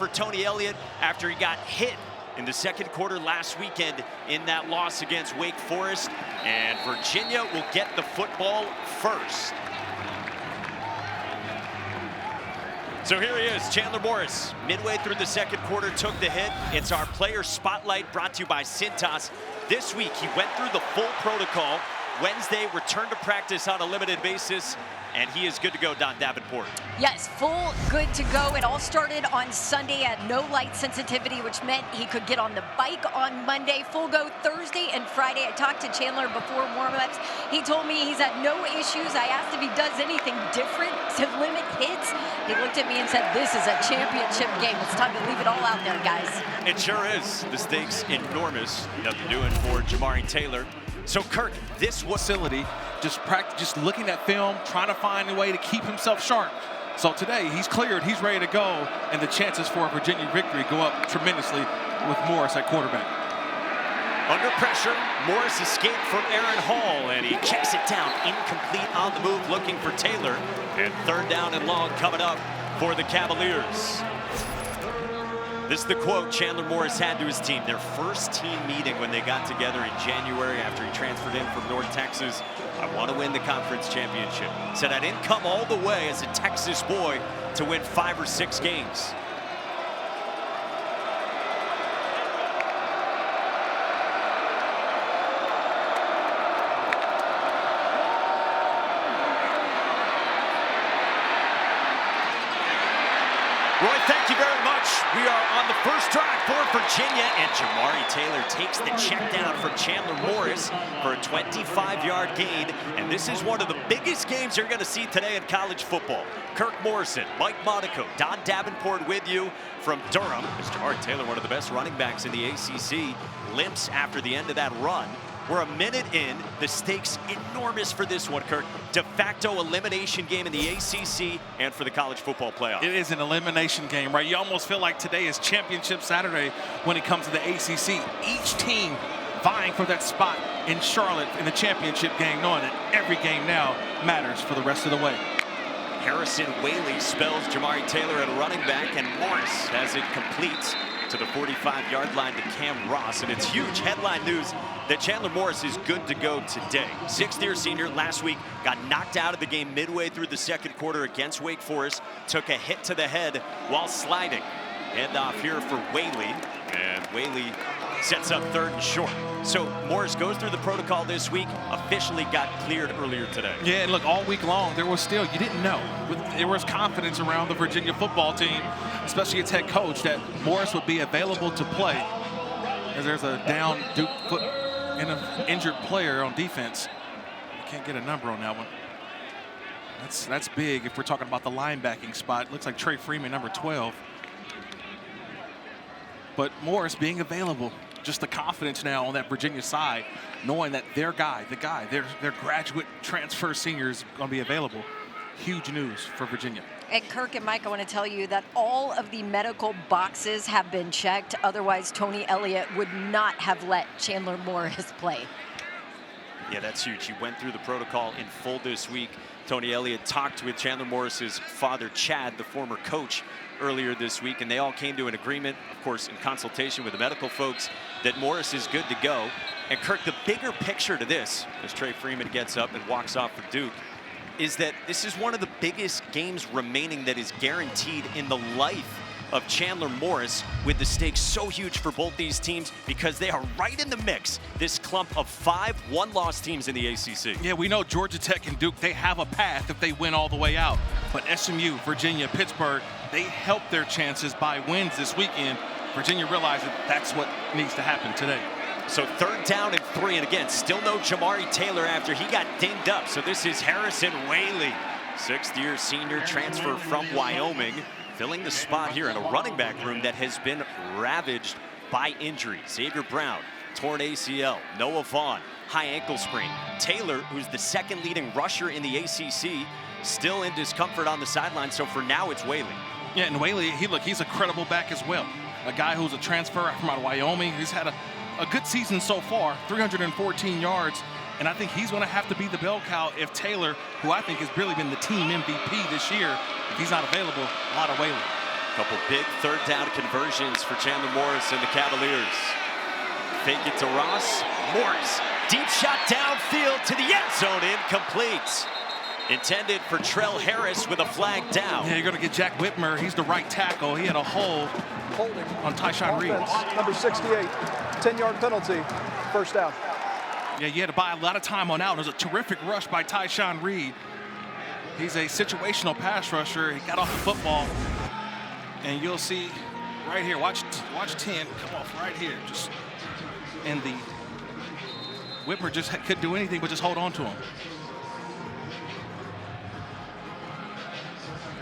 for Tony Elliott after he got hit in the second quarter last weekend in that loss against Wake Forest. And Virginia will get the football first. So here he is, Chandler Morris. Midway through the second quarter, took the hit. It's our player spotlight brought to you by Cintas. This week, he went through the full protocol. Wednesday, returned to practice on a limited basis, and he is good to go, Don Davenport. Yes, full good to go. It all started on Sunday at no light sensitivity, which meant he could get on the bike on Monday. Full go Thursday and Friday. I talked to Chandler before warm-ups. He told me he's had no issues. I asked if he does anything different to limit hits. He looked at me and said, this is a championship game. It's time to leave it all out there, guys. It sure is. The stakes enormous. Nothing doing for Jamari Taylor. So, Kirk, this facility, just looking at film, trying to find a way to keep himself sharp. So today, he's cleared, he's ready to go, and the chances for a Virginia victory go up tremendously with Morris at quarterback. Under pressure, Morris escaped from Aaron Hall, and he checks it down, incomplete on the move, looking for Taylor. And third down and long coming up for the Cavaliers. This is the quote Chandler Morris had to his team. Their first team meeting when they got together in January after he transferred in from North Texas. I want to win the conference championship. Said I didn't come all the way as a Texas boy to win 5 or 6 games. Roy, thank you very much. We are on the first drive for Virginia, and Jamari Taylor takes the check down from Chandler Morris for a 25-yard gain. And this is one of the biggest games you're going to see today in college football. Kirk Morrison, Mike Monaco, Don Davenport with you from Durham. As Jamari Taylor, one of the best running backs in the ACC, limps after the end of that run. We're a minute in. The stakes enormous for this one, Kirk. De facto elimination game in the ACC and for the college football playoff. It is an elimination game, right? You almost feel like today is Championship Saturday when it comes to the ACC. Each team vying for that spot in Charlotte in the championship game, knowing that every game now matters for the rest of the way. Harrison Whaley spells Jamari Taylor at running back, and Morris has it complete to the 45-yard line to Cam Ross. And it's huge headline news that Chandler Morris is good to go today. Sixth-year senior last week got knocked out of the game midway through the second quarter against Wake Forest, took a hit to the head while sliding. Handoff here for Whaley, and Whaley sets up third and short. So Morris goes through the protocol this week, officially got cleared earlier today. Yeah, and look, all week long, there was still, you didn't know. There was confidence around the Virginia football team, especially its head coach, that Morris would be available to play. As there's a down Duke foot and an injured player on defense. I can't get a number on that one. That's big if we're talking about the linebacking spot. Looks like Trey Freeman, number 12. But Morris being available, just the confidence now on that Virginia side, knowing that their guy, their graduate transfer senior is going to be available. Huge news for Virginia. And Kirk and Mike, I want to tell you that all of the medical boxes have been checked. Otherwise, Tony Elliott would not have let Chandler Morris play. Yeah, that's huge. He went through the protocol in full this week. Tony Elliott talked with Chandler Morris's father, Chad, the former coach, earlier this week, and they all came to an agreement, of course, in consultation with the medical folks, that Morris is good to go. And Kirk, the bigger picture to this, as Trey Freeman gets up and walks off for Duke, is that this is one of the biggest games remaining that is guaranteed in the life of Chandler Morris, with the stakes so huge for both these teams because they are right in the mix, this clump of 5 one-loss teams in the ACC. Yeah, we know Georgia Tech and Duke, they have a path if they win all the way out. But SMU, Virginia, Pittsburgh, they help their chances by wins this weekend. Virginia realized that that's what needs to happen today. So third down and 3, and again, still no Jamari Taylor after he got dinged up. So this is Harrison Whaley, 6th-year senior transfer from Wyoming, filling the spot here in a running back room that has been ravaged by injury. Xavier Brown, torn ACL. Noah Vaughn, high ankle sprain. Taylor, who's the second leading rusher in the ACC, still in discomfort on the sideline. So for now, it's Whaley. Yeah, and Whaley, he's a credible back as well. A guy who's a transfer from out of Wyoming. He's had a good season so far, 314 yards. And I think he's going to have to be the bell cow if Taylor, who I think has really been the team MVP this year, if he's not available, a lot of Whaley. Couple big third down conversions for Chandler Morris and the Cavaliers. Fake it to Ross. Morris, deep shot downfield to the end zone, incomplete. Intended for Trell Harris with a flag down. Yeah, you're going to get Jack Whitmer. He's the right tackle. He had a hold Holding on Tyshawn Reed. Number 68, 10-yard penalty, first down. Yeah, you had to buy a lot of time on out. It was a terrific rush by Tyshawn Reed. He's a situational pass rusher. He got off the football, and you'll see right here. Watch 10 come off right here. And the Whitmer just couldn't do anything but just hold on to him.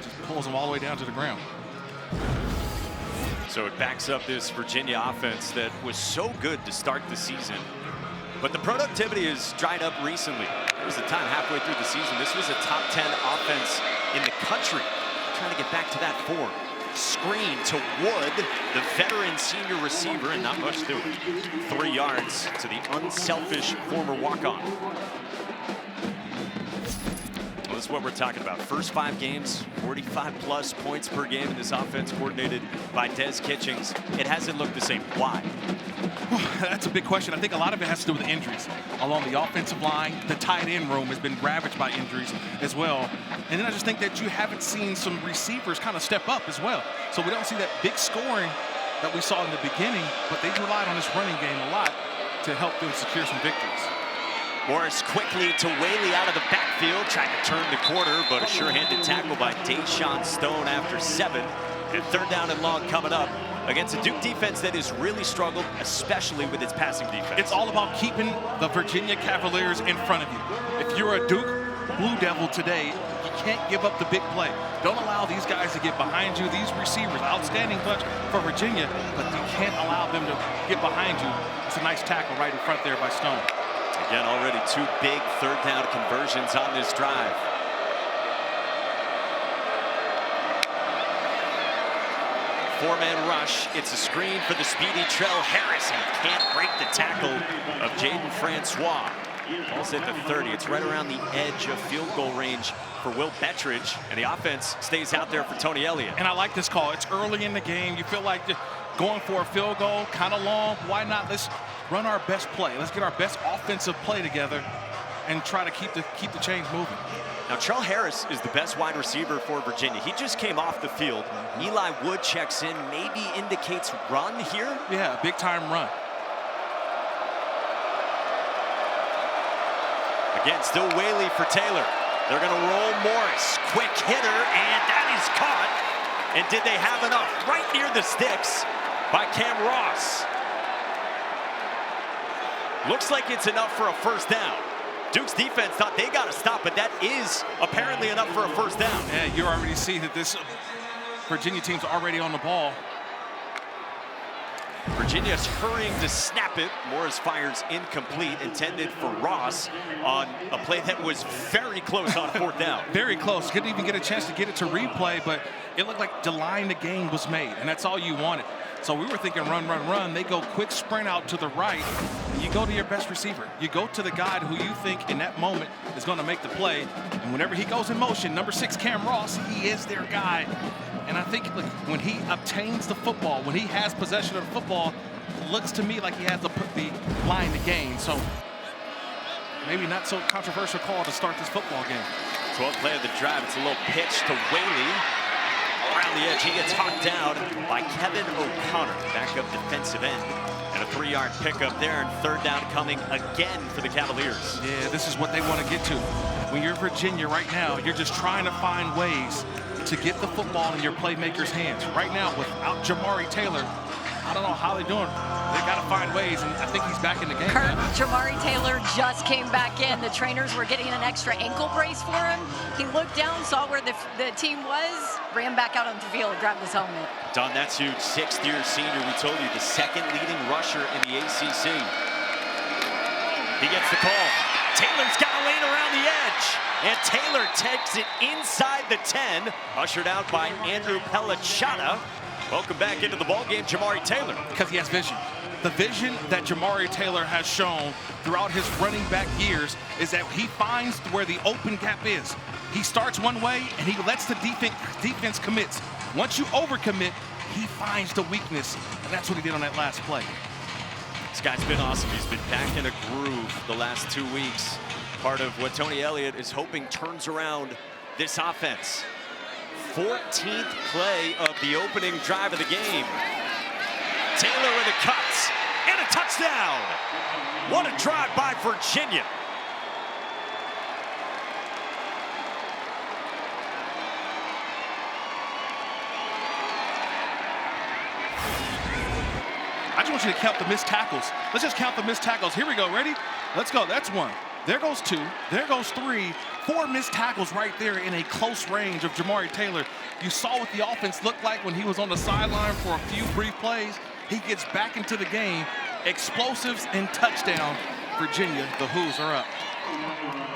Just pulls him all the way down to the ground. So it backs up this Virginia offense that was so good to start the season. But the productivity has dried up recently. There was a time halfway through the season, this was a top 10 offense in the country. Trying to get back to that form. Screen to Wood, the veteran senior receiver, and not much to it. 3 yards to the unselfish former walk-on. Well, this is what we're talking about. First 5 games, 45+ points per game in this offense coordinated by Des Kitchings. It hasn't looked the same. Why? That's a big question. I think a lot of it has to do with injuries along the offensive line. The tight end room has been ravaged by injuries as well. And then I just think that you haven't seen some receivers kind of step up as well. So we don't see that big scoring that we saw in the beginning, but they relied on this running game a lot to help them secure some victories. Morris quickly to Whaley out of the backfield, trying to turn the corner, but a sure-handed tackle by Deshaun Stone after 7. And third down and long coming up against a Duke defense that has really struggled, especially with its passing defense. It's all about keeping the Virginia Cavaliers in front of you. If you're a Duke Blue Devil today, you can't give up the big play. Don't allow these guys to get behind you. These receivers, outstanding bunch for Virginia, but you can't allow them to get behind you. It's a nice tackle right in front there by Stone. Again, already 2 big third down conversions on this drive. Four-man rush. It's a screen for the speedy Trell Harris. He can't break the tackle of Jaden Francois. Ball's at the 30. It's right around the edge of field goal range for Will Bettridge, and the offense stays out there for Tony Elliott. And I like this call. It's early in the game. You feel like going for a field goal, kind of long. Why not? Let's run our best play. Let's get our best offensive play together and try to keep the chains moving. Now, Trell Harris is the best wide receiver for Virginia. He just came off the field. Eli Wood checks in, maybe indicates run here. Yeah, big-time run. Again, still Whaley for Taylor. They're going to roll Morris. Quick hitter, and that is caught. And did they have enough? Right near the sticks by Cam Ross. Looks like it's enough for a first down. Duke's defense thought they got to stop, but that is apparently enough for a first down. Yeah, you already see that this Virginia team's already on the ball. Virginia's hurrying to snap it. Morris fires incomplete, intended for Ross on a play that was very close on fourth down. Very close. Couldn't even get a chance to get it to replay, but it looked like the line the game was made, and that's all you wanted. So we were thinking run, run, run. They go quick sprint out to the right. You go to your best receiver. You go to the guy who you think in that moment is going to make the play. And whenever he goes in motion, number 6, Cam Ross, he is their guy. And I think, look, when he obtains the football, when he has possession of the football, it looks to me like he has to put the line to gain. So maybe not so controversial call to start this football game. 12th play of the drive. It's a little pitch to Whaley. Around the edge, he gets hawked down by Kevin O'Connor, backup defensive end. And a 3-yard pickup there, and third down coming again for the Cavaliers. Yeah, this is what they want to get to. When you're Virginia right now, you're just trying to find ways to get the football in your playmakers' hands. Right now, without Jamari Taylor, I don't know how they're doing. They got to find ways, and I think he's back in the game. Jamari Taylor just came back in. The trainers were getting an extra ankle brace for him. He looked down, saw where the team was, ran back out on the field, grabbed his helmet. Don, that's huge. 6th-year senior. We told you, the 2nd leading rusher in the ACC. He gets the call. Taylor's got a lane around the edge, and Taylor takes it inside the 10, ushered out by Andrew Pellicciata. Welcome back into the ballgame, Jamari Taylor. Because he has vision. The vision that Jamari Taylor has shown throughout his running back years is that he finds where the open gap is. He starts one way, and he lets the defense commits. Once you overcommit, he finds the weakness, and that's what he did on that last play. This guy's been awesome. He's been back in a groove the last 2 weeks. Part of what Tony Elliott is hoping turns around this offense. 14th play of the opening drive of the game. Taylor with a cuts and a touchdown. What a drive by Virginia. I just want you to count the missed tackles. Let's just count the missed tackles. Here we go. Ready? Let's go. That's one. There goes two. There goes three. 4 missed tackles right there in a close range of Jamari Taylor. You saw what the offense looked like when he was on the sideline for a few brief plays. He gets back into the game. Explosives and touchdown. Virginia, the Hoos are up.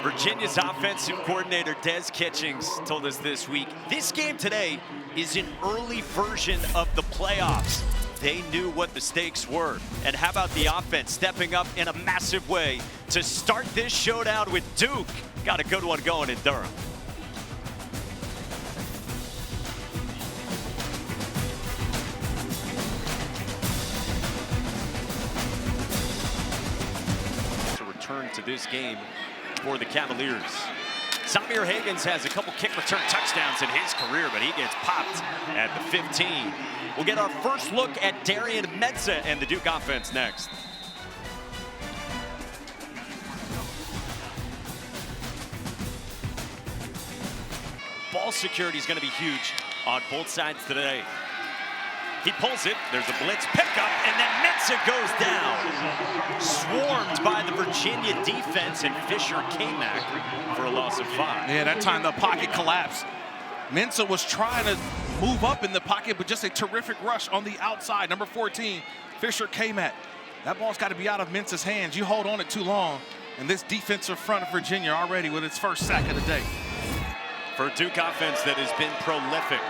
Virginia's offensive coordinator, Des Kitchings, told us this week, this game today is an early version of the playoffs. They knew what the stakes were. And how about the offense stepping up in a massive way to start this showdown with Duke? Got a good one going in Durham. To return to this game for the Cavaliers. Samir Hagans has a couple kick return touchdowns in his career, but he gets popped at the 15. We'll get our first look at Darian Mensah and the Duke offense next. Ball security is going to be huge on both sides today. He pulls it, there's a blitz pickup, and then Mensah goes down. Swarmed by the Virginia defense, and Fisher came back for a loss of 5. Yeah, that time the pocket collapsed. Mensah was trying to move up in the pocket, but just a terrific rush on the outside. Number 14, Fisher came at. That ball's got to be out of Mensah's hands. You hold on it too long, and this defensive front of Virginia already with its first sack of the day. For a Duke offense that has been prolific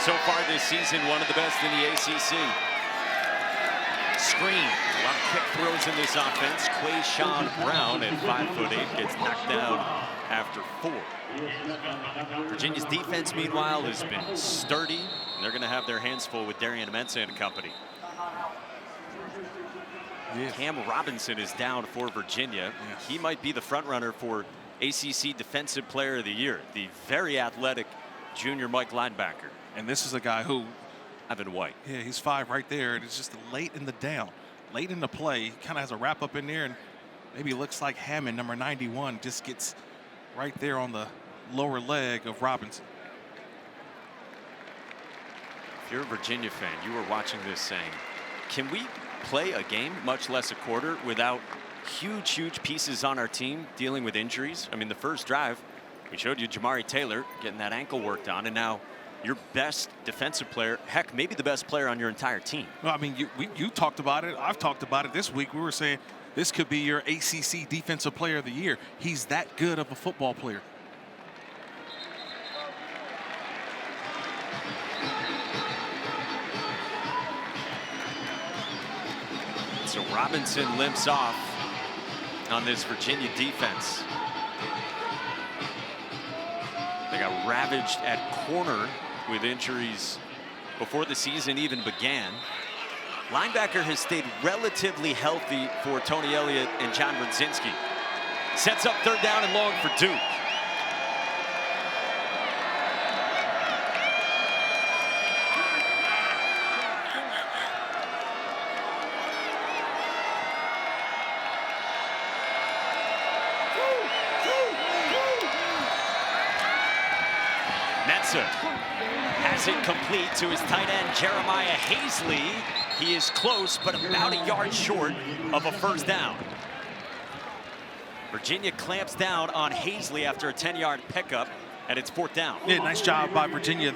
so far this season, one of the best in the ACC. Screen, a lot of quick throws in this offense. Quayshawn Brown at 5'8" gets knocked down after 4. Virginia's defense, meanwhile, has been sturdy, and they're going to have their hands full with Darian Mensah and company. Yeah. Cam Robinson is down for Virginia. Yes. He might be the front runner for ACC Defensive Player of the Year, the very athletic junior Mike linebacker. And this is a guy who, Evan White. Yeah, he's 5 right there. And it's just late in the down, late in the play. He kind of has a wrap up in there, and maybe it looks like Hammond, number 91, just gets right there on the lower leg of Robinson. If you're a Virginia fan, you were watching this saying, can we play a game, much less a quarter, without huge pieces on our team dealing with injuries? I mean, the first drive, we showed you Jamari Taylor getting that ankle worked on, and now your best defensive player, heck, maybe the best player on your entire team. Well, I mean, you talked about it. I've talked about it this week. We were saying this could be your ACC Defensive Player of the Year. He's that good of a football player. So Robinson limps off on this Virginia defense. They got ravaged at corner with injuries before the season even began. Linebacker has stayed relatively healthy for Tony Elliott and John Brzezinski. Sets up 3rd down and long for Duke. Mensah has it complete to his tight end, Jeremiah Hazley. He is close, but about a yard short of a 1st down. Virginia clamps down on Hazley after a 10-yard pickup, and it's 4th down. Yeah, nice job by Virginia.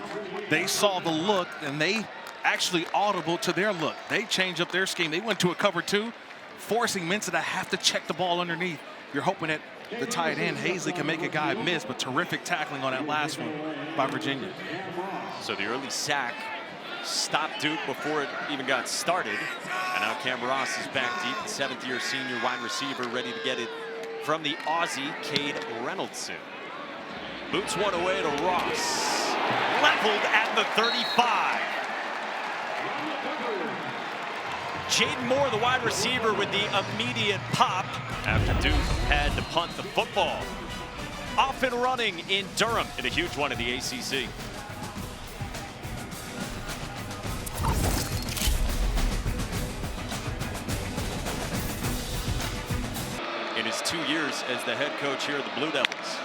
They saw the look, and they actually audible to their look. They changed up their scheme. They went to a cover 2, forcing Mensah to have to check the ball underneath. You're hoping that the tight end, Hazley, can make a guy miss, but terrific tackling on that last one by Virginia. So the early sack stopped Duke before it even got started. And now Cam Ross is back deep, the 7th-year senior wide receiver, ready to get it from the Aussie, Cade Reynolds. Boots one away to Ross. leveled at the 35. Jaden Moore, the wide receiver, with the immediate pop after Duke had to punt the football. Off and running in Durham in a huge one in the ACC. In his 2 years as the head coach here at the Blue Devils.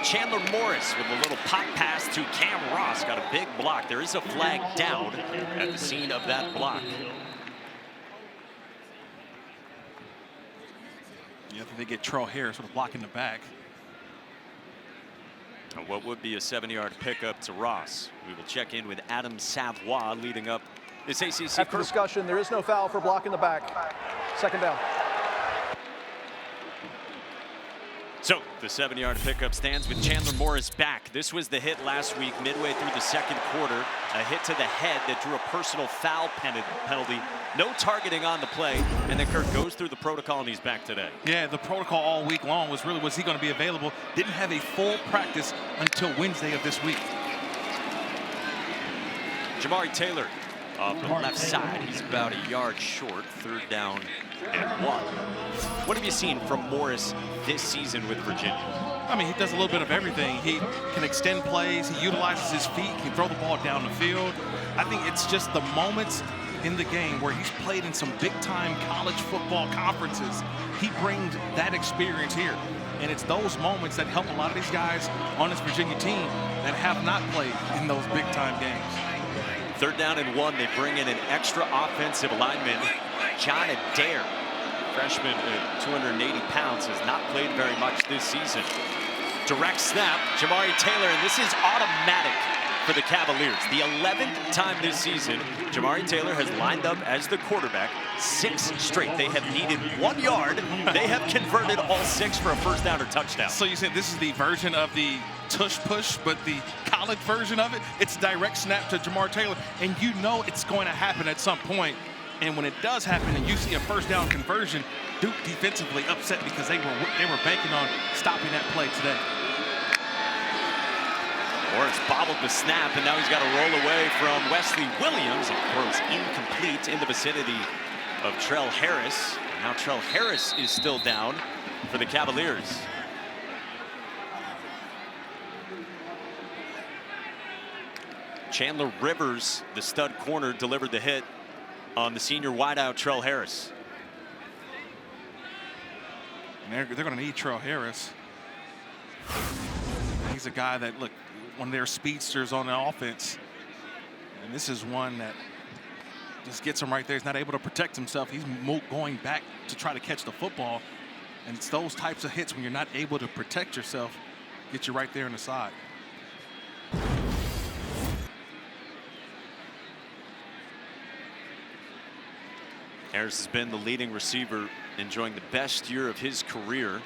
Chandler Morris with a little pop pass to Cam Ross. Got a big block. There is a flag down at the scene of that block. Yeah, I think they get Trell Harris with a block in the back. And what would be a 7-yard pickup to Ross. We will check in with Adam Savoie leading up this ACC. After discussion, there is no foul for blocking the back. Second down. So the 7-yard pickup stands with Chandler Morris back. This was the hit last week midway through the second quarter. A hit to the head that drew a personal foul penalty. No targeting on the play. And then Kirk goes through the protocol and he's back today. Yeah, the protocol all week long was really, was he going to be available? Didn't have a full practice until Wednesday of this week. Jamari Taylor off the left side. He's about a yard short. Third down and 1. What have you seen from Morris this season with Virginia? I mean, he does a little bit of everything. He can extend plays. He utilizes his feet. He can throw the ball down the field. I think it's just the moments in the game where he's played in some big-time college football conferences. He brings that experience here. And it's those moments that help a lot of these guys on this Virginia team that have not played in those big-time games. Third down and 1. They bring in an extra offensive lineman, John Adair. Freshman at 280 pounds, has not played very much this season. Direct snap, Jamari Taylor, and this is automatic for the Cavaliers. The 11th time this season, Jamari Taylor has lined up as the quarterback 6 straight. They have needed 1 yard. They have converted all 6 for a first down or touchdown. So you said this is the version of the tush push, but the college version of it, it's direct snap to Jamari Taylor, and you know it's going to happen at some point. And when it does happen and you see a first down conversion, Duke defensively upset because they were banking on stopping that play today. Morris bobbled the snap, and now he's got to roll away from Wesley Williams. And throws incomplete in the vicinity of Trell Harris. And now Trell Harris is still down for the Cavaliers. Chandler Rivers, the stud corner, delivered the hit on the senior wideout Trell Harris. And they're going to need Trell Harris. He's a guy that, look, one of their speedsters on the offense. And this is one that just gets him right there. He's not able to protect himself. He's going back to try to catch the football. And it's those types of hits when you're not able to protect yourself, get you right there in the side. Harris has been the leading receiver, enjoying the best year of his career.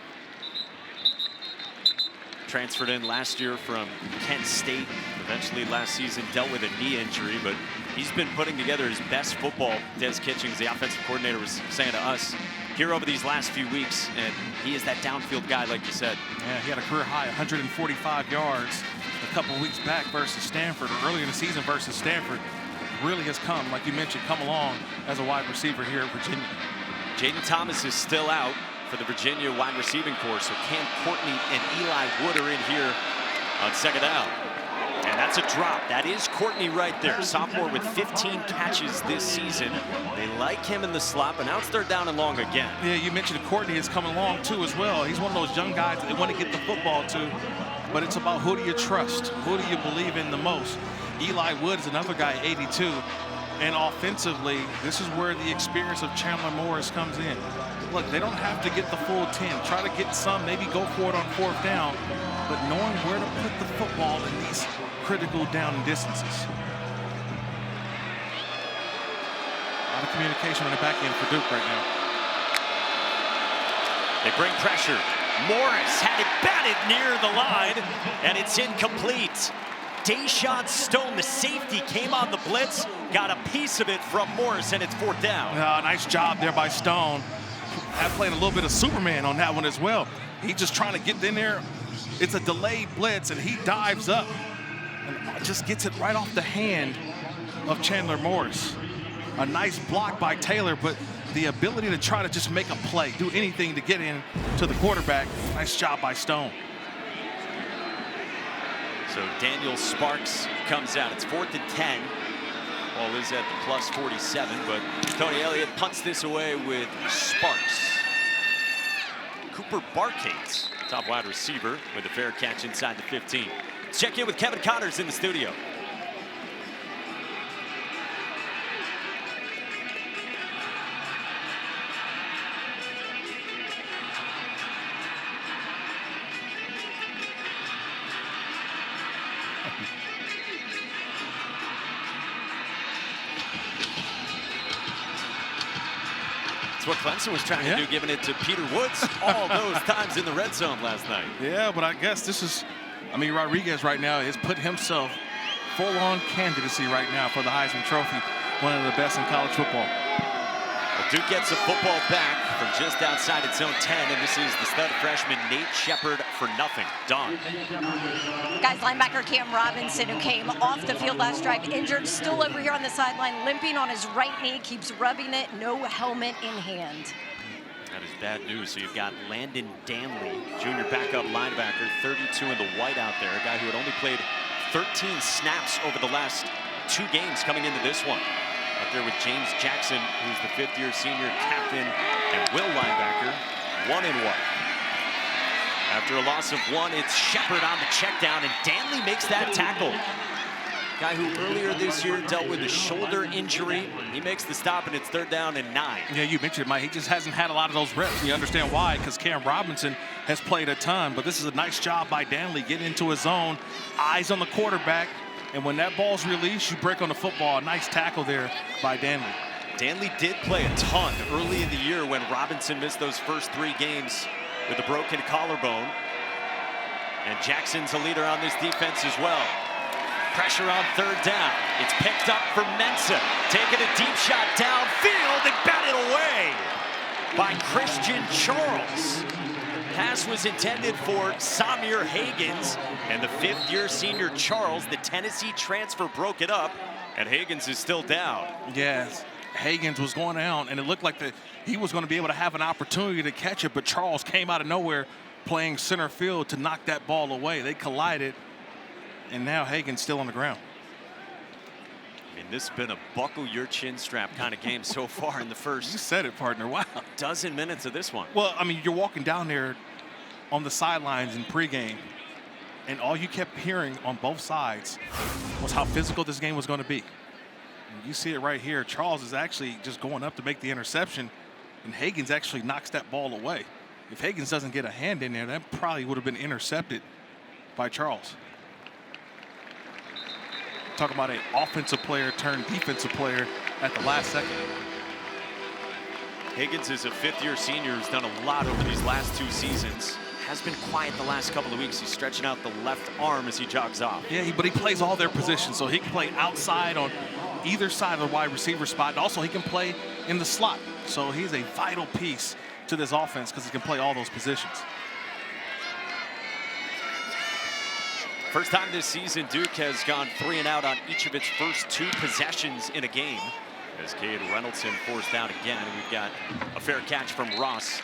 Transferred in last year from Kent State. Eventually last season dealt with a knee injury, but he's been putting together his best football. Des Kitchings, the offensive coordinator, was saying to us here over these last few weeks, and he is that downfield guy, like you said. Yeah, he had a career high 145 yards a couple weeks back versus Stanford, or earlier in the season versus Stanford. Really has come, like you mentioned, come along as a wide receiver here at Virginia. Jaden Thomas is still out for the Virginia wide receiving corps, so Cam Courtney and Eli Wood are in here on second down. And that's a drop. That is Courtney right there. Sophomore with 15 catches this season. They like him in the slot, but now it's third down and long again. Yeah, you mentioned Courtney is coming along too as well. He's one of those young guys that they want to get the football to, but it's about who do you trust? Who do you believe in the most? Eli Wood is another guy, 82. And offensively, this is where the experience of Chandler Morris comes in. Look, they don't have to get the full 10. Try to get some, maybe go for it on fourth down, but knowing where to put the football in these critical down distances. A lot of communication on the back end for Duke right now. They bring pressure. Morris had it batted near the line, and it's incomplete. Deshaun Stone, the safety, came on the blitz, got a piece of it from Morris, and it's fourth down. Nice job there by Stone. I played a little bit of Superman on that one as well. He's just trying to get in there. It's a delayed blitz, and he dives up and just gets it right off the hand of Chandler Morris. A nice block by Taylor, but the ability to try to just make a play, do anything to get in to the quarterback. Nice job by Stone. So Daniel Sparks comes out. It's 4th and 10. Ball is at the plus 47, but Tony Elliott punts this away with Sparks. Cooper Barkates, top wide receiver, with a fair catch inside the 15. Let's check in with Kevin Connors in the studio. That's what Clemson was trying to do, giving it to Peter Woods all those times in the red zone last night. Yeah, but I guess this is, I mean, Rodriguez right now has put himself full-on candidacy right now for the Heisman Trophy, one of the best in college football. Well, Duke gets a football back from just outside its own 10, and this is the stud freshman Nate Shepard for nothing. Don. Guys, linebacker Cam Robinson, who came off the field last drive injured, still over here on the sideline, limping on his right knee, keeps rubbing it, no helmet in hand. That is bad news. So you've got Landon Danley, junior backup linebacker, 32 in the white out there, a guy who had only played 13 snaps over the last 2 games coming into this one. Up there with James Jackson, who's the 5th-year senior captain and will linebacker, 1-1. After a loss of 1, it's Shepard on the check down, and Danley makes that tackle. Guy who earlier this year dealt with a shoulder injury. He makes the stop, and it's 3rd down and 9. Yeah, you mentioned it, Mike. He just hasn't had a lot of those reps. And you understand why, because Cam Robinson has played a ton, but this is a nice job by Danley getting into his zone, eyes on the quarterback. And when that ball's released, you break on the football. A nice tackle there by Danley. Danley did play a ton early in the year when Robinson missed those first 3 games with a broken collarbone. And Jackson's a leader on this defense as well. Pressure on 3rd down. It's picked up for Mensah. Taking a deep shot downfield and batted away by Christian Charles. Pass was intended for Samir Hagans, and the 5th-year senior Charles, the Tennessee transfer, broke it up, and Hagans is still down. Yes, Hagans was going down, and it looked like he was going to be able to have an opportunity to catch it, but Charles came out of nowhere playing center field to knock that ball away. They collided, and now Hagans still on the ground. I mean, this has been a buckle your chin strap kind of game so far in the first. You said it, partner. Wow. Dozen minutes of this one. Well, I mean, you're walking down there on the sidelines in pregame, and all you kept hearing on both sides was how physical this game was going to be. And you see it right here. Charles is actually just going up to make the interception, and Hagans actually knocks that ball away. If Hagans doesn't get a hand in there, that probably would have been intercepted by Charles. Talk about an offensive player turned defensive player at the last second. Hagans is a 5th-year senior who's done a lot over these last 2 seasons. Has been quiet the last couple of weeks. He's stretching out the left arm as he jogs off. Yeah, but he plays all their positions, so he can play outside on either side of the wide receiver spot. And also, he can play in the slot. So he's a vital piece to this offense because he can play all those positions. First time this season, Duke has gone 3 and out on each of its first 2 possessions in a game. As Cade Reynolds forced down again, and we've got a fair catch from Ross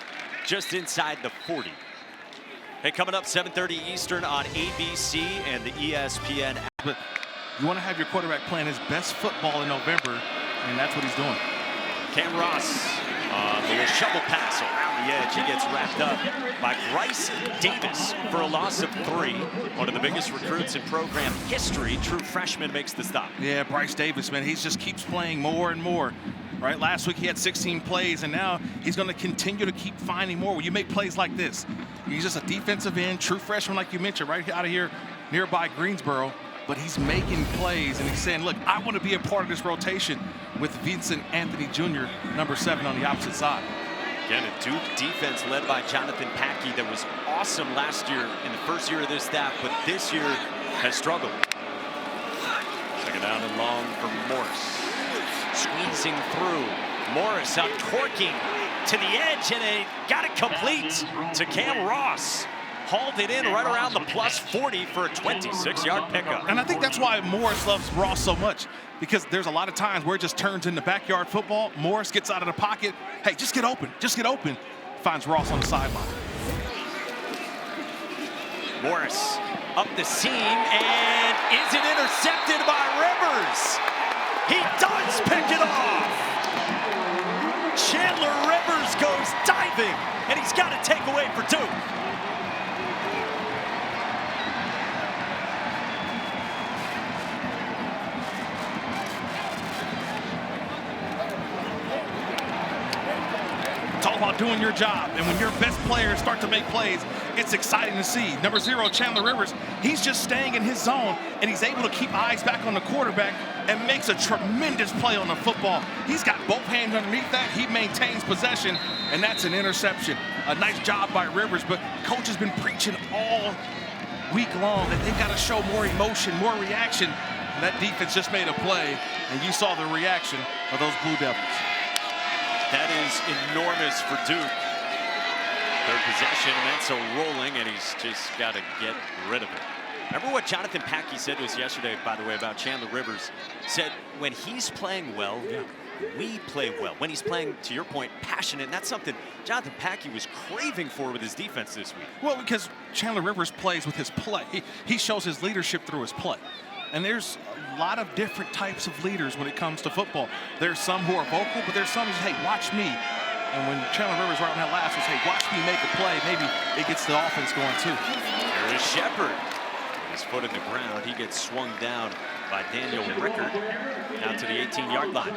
just inside the 40. Hey, coming up 7:30 Eastern on ABC and the ESPN app. But you want to have your quarterback playing his best football in November, and that's what he's doing. Cam Ross on the shovel pass around the edge. He gets wrapped up by Bryce Davis for a loss of 3. One of the biggest recruits in program history. True freshman makes the stop. Yeah, Bryce Davis, man, he just keeps playing more and more. Right, last week he had 16 plays, and now he's going to continue to keep finding more. When you make plays like this, he's just a defensive end, true freshman, like you mentioned, right out of here nearby Greensboro. But he's making plays, and he's saying, look, I want to be a part of this rotation with Vincent Anthony Jr., number 7 on the opposite side. Again, a Duke defense led by Jonathan Packey that was awesome last year in the first year of this staff, but this year has struggled. Second down and long for Morris. Squeezing through. Morris uncorking to the edge, and they got it complete to Cam Ross. hauled it in right around the plus 40 for a 26-yard pickup. And I think that's why Morris loves Ross so much, because there's a lot of times where it just turns into backyard football. Morris gets out of the pocket. Hey, just get open. Just get open. Finds Ross on the sideline. Morris up the seam, and is it intercepted by Rivers? He does pick it off. Chandler Rivers goes diving, and he's got a takeaway for 2. It's all about doing your job, and when your best players start to make plays, it's exciting to see. Number 0, Chandler Rivers, he's just staying in his zone, and he's able to keep eyes back on the quarterback and makes a tremendous play on the football. He's got both hands underneath that. He maintains possession, and that's an interception. A nice job by Rivers, but coach has been preaching all week long that they've got to show more emotion, more reaction. And that defense just made a play, and you saw the reaction of those Blue Devils. That is enormous for Duke. Third possession, Mensa rolling, and he's just got to get rid of it. Remember what Jonathan Packey said to us yesterday, by the way, about Chandler Rivers? Said, when he's playing well, we play well. When he's playing, to your point, passionate, and that's something Jonathan Packey was craving for with his defense this week. Well, because Chandler Rivers plays with his play. He shows his leadership through his play. And there's a lot of different types of leaders when it comes to football. There's some who are vocal, but there's some who say, hey, watch me. And when Chandler Rivers right on that last was, hey, watch me make a play, maybe it gets the offense going too. Here is Shepard. His foot in the ground. He gets swung down by Daniel Rickard out to the 18-yard line.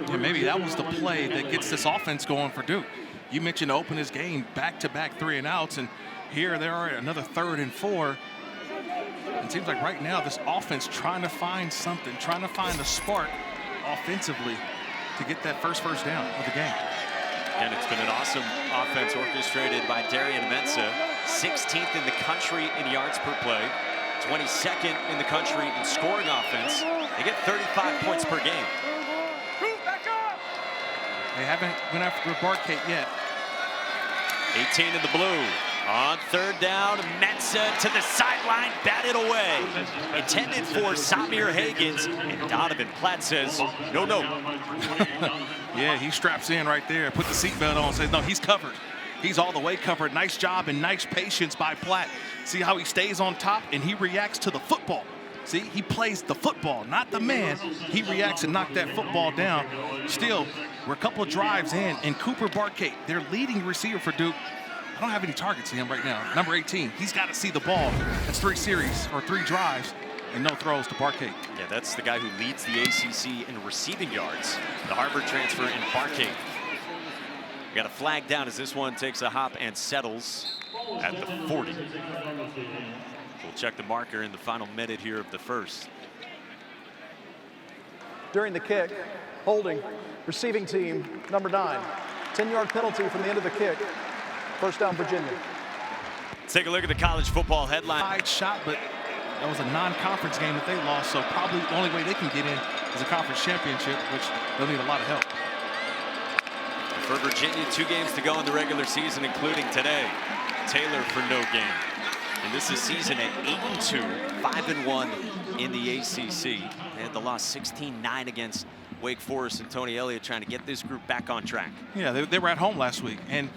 And maybe that was the play that gets this offense going for Duke. You mentioned to open his game, back-to-back 3-and-outs, and here they are, another 3rd and 4. It seems like right now this offense trying to find something, trying to find a spark offensively to get that first down of the game. And it's been an awesome offense orchestrated by Darian Mensa. 16th in the country in yards per play, 22nd in the country in scoring offense. They get 35 points per game. They haven't went after Barcate yet. 18 in the blue. On 3rd down, Mensa to the sideline, batted away. Intended for Samir Hagans, and Donovan Platt says, no. Yeah, he straps in right there, put the seatbelt on, says, no, he's covered. He's all the way covered. Nice job and nice patience by Platt. See how he stays on top and he reacts to the football. See, he plays the football, not the man. He reacts and knocks that football down. Still, we're a couple of drives in, and Cooper Barcate, their leading receiver for Duke, I don't have any targets to him right now. Number 18, he's got to see the ball. That's 3 series or 3 drives and no throws to Barcate. Yeah, that's the guy who leads the ACC in receiving yards. The Harvard transfer in Barcate. We got a flag down as this one takes a hop and settles at the 40. We'll check the marker in the final minute here of the first. During the kick, holding, receiving team, number 9. 10-yard penalty from the end of the kick. First down, Virginia. Let's take a look at the college football headline. Side shot, but that was a non-conference game that they lost, so probably the only way they can get in is a conference championship, which they'll need a lot of help. For Virginia, 2 games to go in the regular season, including today. Taylor for no game. And this is season at 8-2, 5-1 in the ACC. They had the loss 16-9 against Wake Forest, and Tony Elliott trying to get this group back on track. Yeah, they were at home last week, and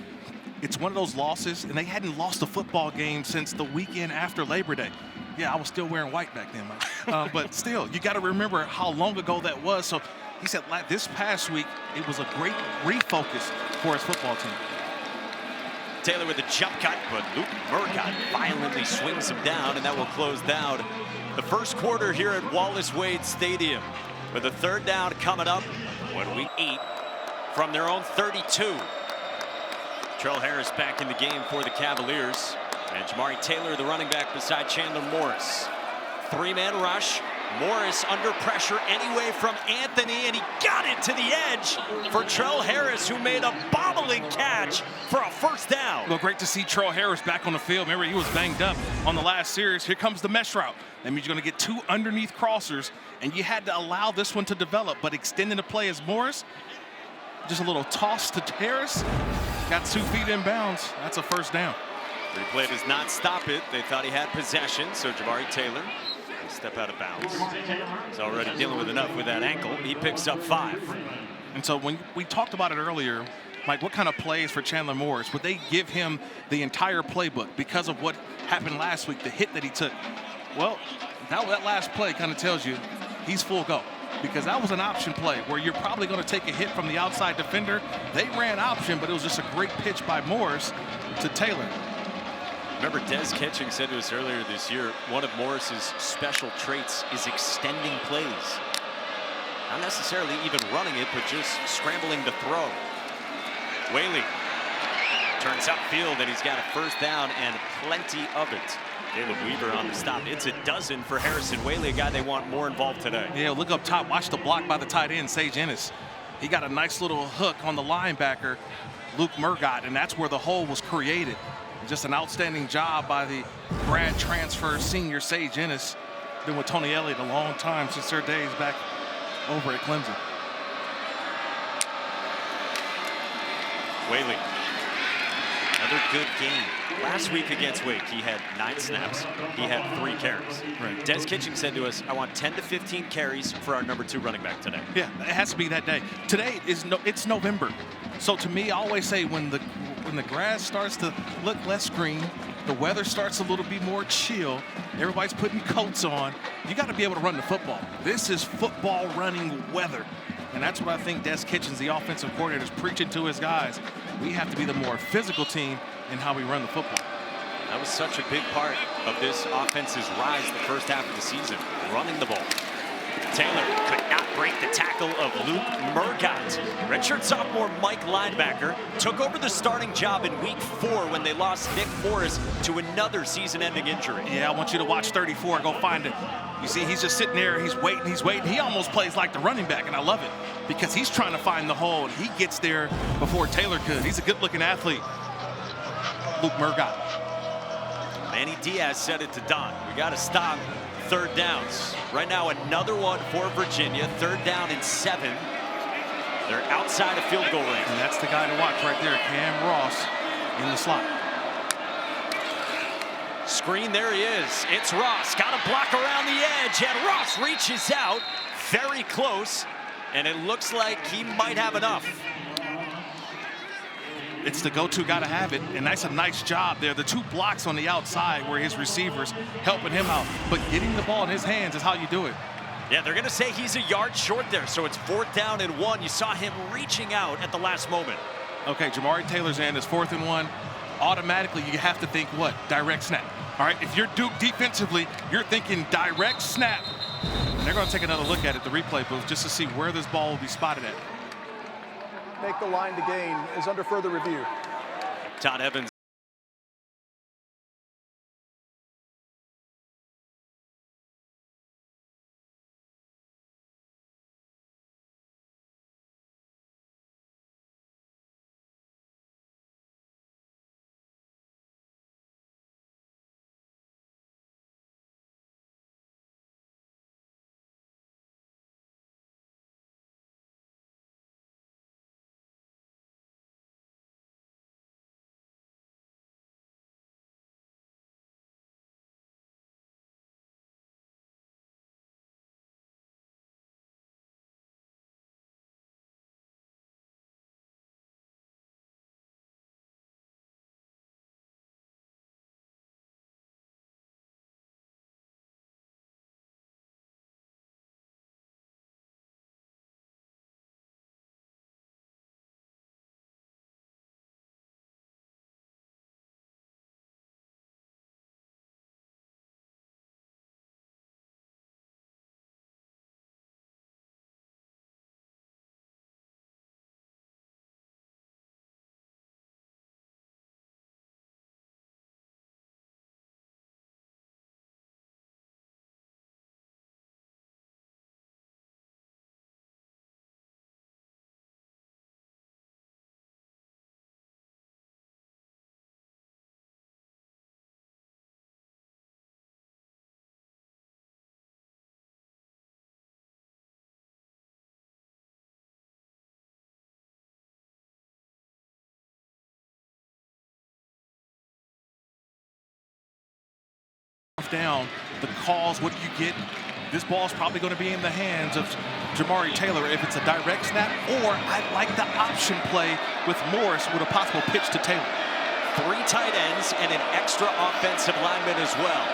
it's one of those losses, and they hadn't lost a football game since the weekend after Labor Day. Yeah, I was still wearing white back then, Mike. But still, you got to remember how long ago that was. So he said this past week, it was a great refocus for his football team. Taylor with a jump cut, but Luke Murgott violently swings him down, and that will close down the first quarter here at Wallace Wade Stadium. With a 3rd down coming up, when we 8 from their own 32. Trell Harris back in the game for the Cavaliers. And Jamari Taylor, the running back, beside Chandler Morris. 3-man rush. Morris under pressure anyway from Anthony, and he got it to the edge for Trell Harris, who made a bobbling catch for a first down. Well, great to see Trell Harris back on the field. Remember, he was banged up on the last series. Here comes the mesh route. That means you're going to get 2 underneath crossers, and you had to allow this one to develop, but extending the play as Morris, just a little toss to Harris, got 2 feet in bounds. That's a first down. Replay does not stop it. They thought he had possession, so Jabari Taylor will step out of bounds. He's already dealing with enough with that ankle. He picks up 5. And so when we talked about it earlier, Mike, what kind of plays for Chandler Morris? Would they give him the entire playbook because of what happened last week, the hit that he took? Well, that last play kind of tells you he's full go, because that was an option play where you're probably going to take a hit from the outside defender. They ran option, but it was just a great pitch by Morris to Taylor. Remember, Des Kitching said to us earlier this year, one of Morris's special traits is extending plays. Not necessarily even running it, but just scrambling to throw. Whaley turns upfield, and he's got a first down and plenty of it. Caleb Weaver on the stop. It's a dozen for Harrison Whaley, a guy they want more involved today. Yeah, look up top. Watch the block by the tight end, Sage Ennis. He got a nice little hook on the linebacker, Luke Murgott, and that's where the hole was created. Just an outstanding job by the grad transfer senior Sage Ennis. Been with Tony Elliott a long time, since their days back over at Clemson. Whaley, another good game. Last week against Wake, he had 9 snaps. He had 3 carries. Right. Des Kitching said to us, I want 10 to 15 carries for our number 2 running back today. Yeah, it has to be that day. Today it's November. So to me, I always say when the grass starts to look less green, the weather starts a little bit more chill, everybody's putting coats on, you got to be able to run the football. This is football running weather. And that's what I think Des Kitchens, the offensive coordinator, is preaching to his guys. We have to be the more physical team in how we run the football. That was such a big part of this offense's rise the first half of the season, running the ball. Taylor could not break the tackle of Luke Murgott. Redshirt sophomore Mike linebacker took over the starting job in week 4 when they lost Nick Morris to another season-ending injury. Yeah, I want you to watch 34. Go find it. You see, he's just sitting there. He's waiting. He's waiting. He almost plays like the running back, and I love it because he's trying to find the hole, and he gets there before Taylor could. He's a good-looking athlete, Luke Murgott. Manny Diaz said it to Don. We got to stop 3rd downs. Right now, another one for Virginia. 3rd down and 7. They're outside of field goal range. And that's the guy to watch right there, Cam Ross in the slot. Screen, there he is. It's Ross. Got a block around the edge, and Ross reaches out. Very close, and it looks like he might have enough. It's the go-to, got to have it, and that's a nice job there. The 2 blocks on the outside where his receivers helping him out, but getting the ball in his hands is how you do it. Yeah, they're going to say he's a yard short there, so it's 4th down and 1. You saw him reaching out at the last moment. Okay, Jamari Taylor's in is 4th and 1. Automatically, you have to think what? Direct snap. All right, if you're Duke defensively, you're thinking direct snap. And they're going to take another look at it, the replay booth, just to see where this ball will be spotted at. Make the line to gain is under further review. Todd Evans down, the calls, what do you get? This ball's probably going to be in the hands of Jamari Taylor if it's a direct snap, or I like the option play with Morris with a possible pitch to Taylor. 3 tight ends and an extra offensive lineman as well.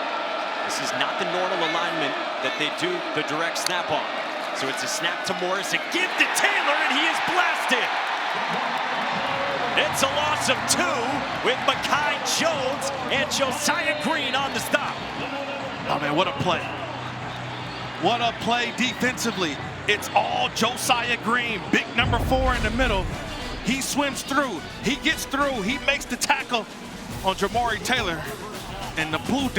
This is not the normal alignment that they do the direct snap on. So it's a snap to Morris, a give to Taylor, and he is blasted. It's a loss of 2 with Mekhi Jones and Josiah Green on the stop. Oh man, what a play. What a play defensively. It's all Josiah Green, big number 4 in the middle. He swims through, he gets through, he makes the tackle on Jamari Taylor. And the Blue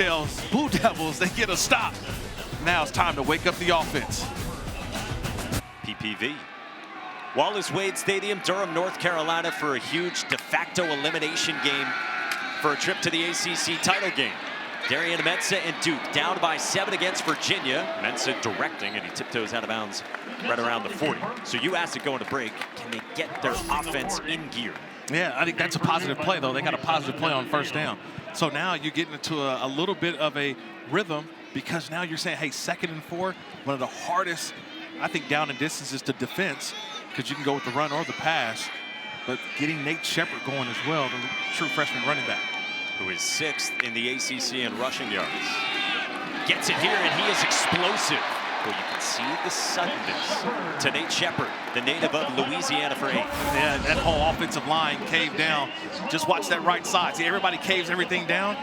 Devils, they get a stop. Now it's time to wake up the offense. PPV. Wallace Wade Stadium, Durham, North Carolina, for a huge de facto elimination game for a trip to the ACC title game. Darian Mensah and Duke down by 7 against Virginia. Mensah directing, and he tiptoes out of bounds right around the 40. So you asked it going to break, can they get their offense in gear? Yeah, I think that's a positive play, though. They got a positive play on first down. So now you're getting into a little bit of a rhythm, because now you're saying, hey, 2nd and 4, one of the hardest, I think, down and distances to defense, because you can go with the run or the pass. But getting Nate Shepard going as well, the true freshman running back, who is 6th in the ACC in rushing yards. Gets it here, and he is explosive. Well, you can see the suddenness to Nate Shepard, the native of Louisiana, for 8. Yeah, that whole offensive line caved down. Just watch that right side. See, everybody caves everything down,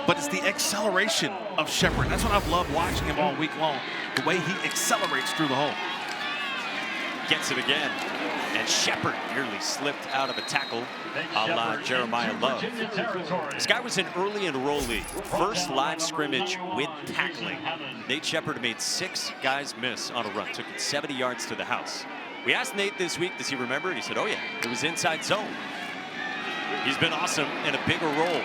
but it's the acceleration of Shepard. That's what I've loved watching him all week long, the way he accelerates through the hole. Gets it again, and Shepard nearly slipped out of a tackle a la Jeremiah Love. This guy was an early enrollee, first live scrimmage with tackling. Nate Shepard made 6 guys miss on a run, took it 70 yards to the house. We asked Nate this week, does he remember it? He said, oh yeah, it was inside zone. He's been awesome in a bigger role.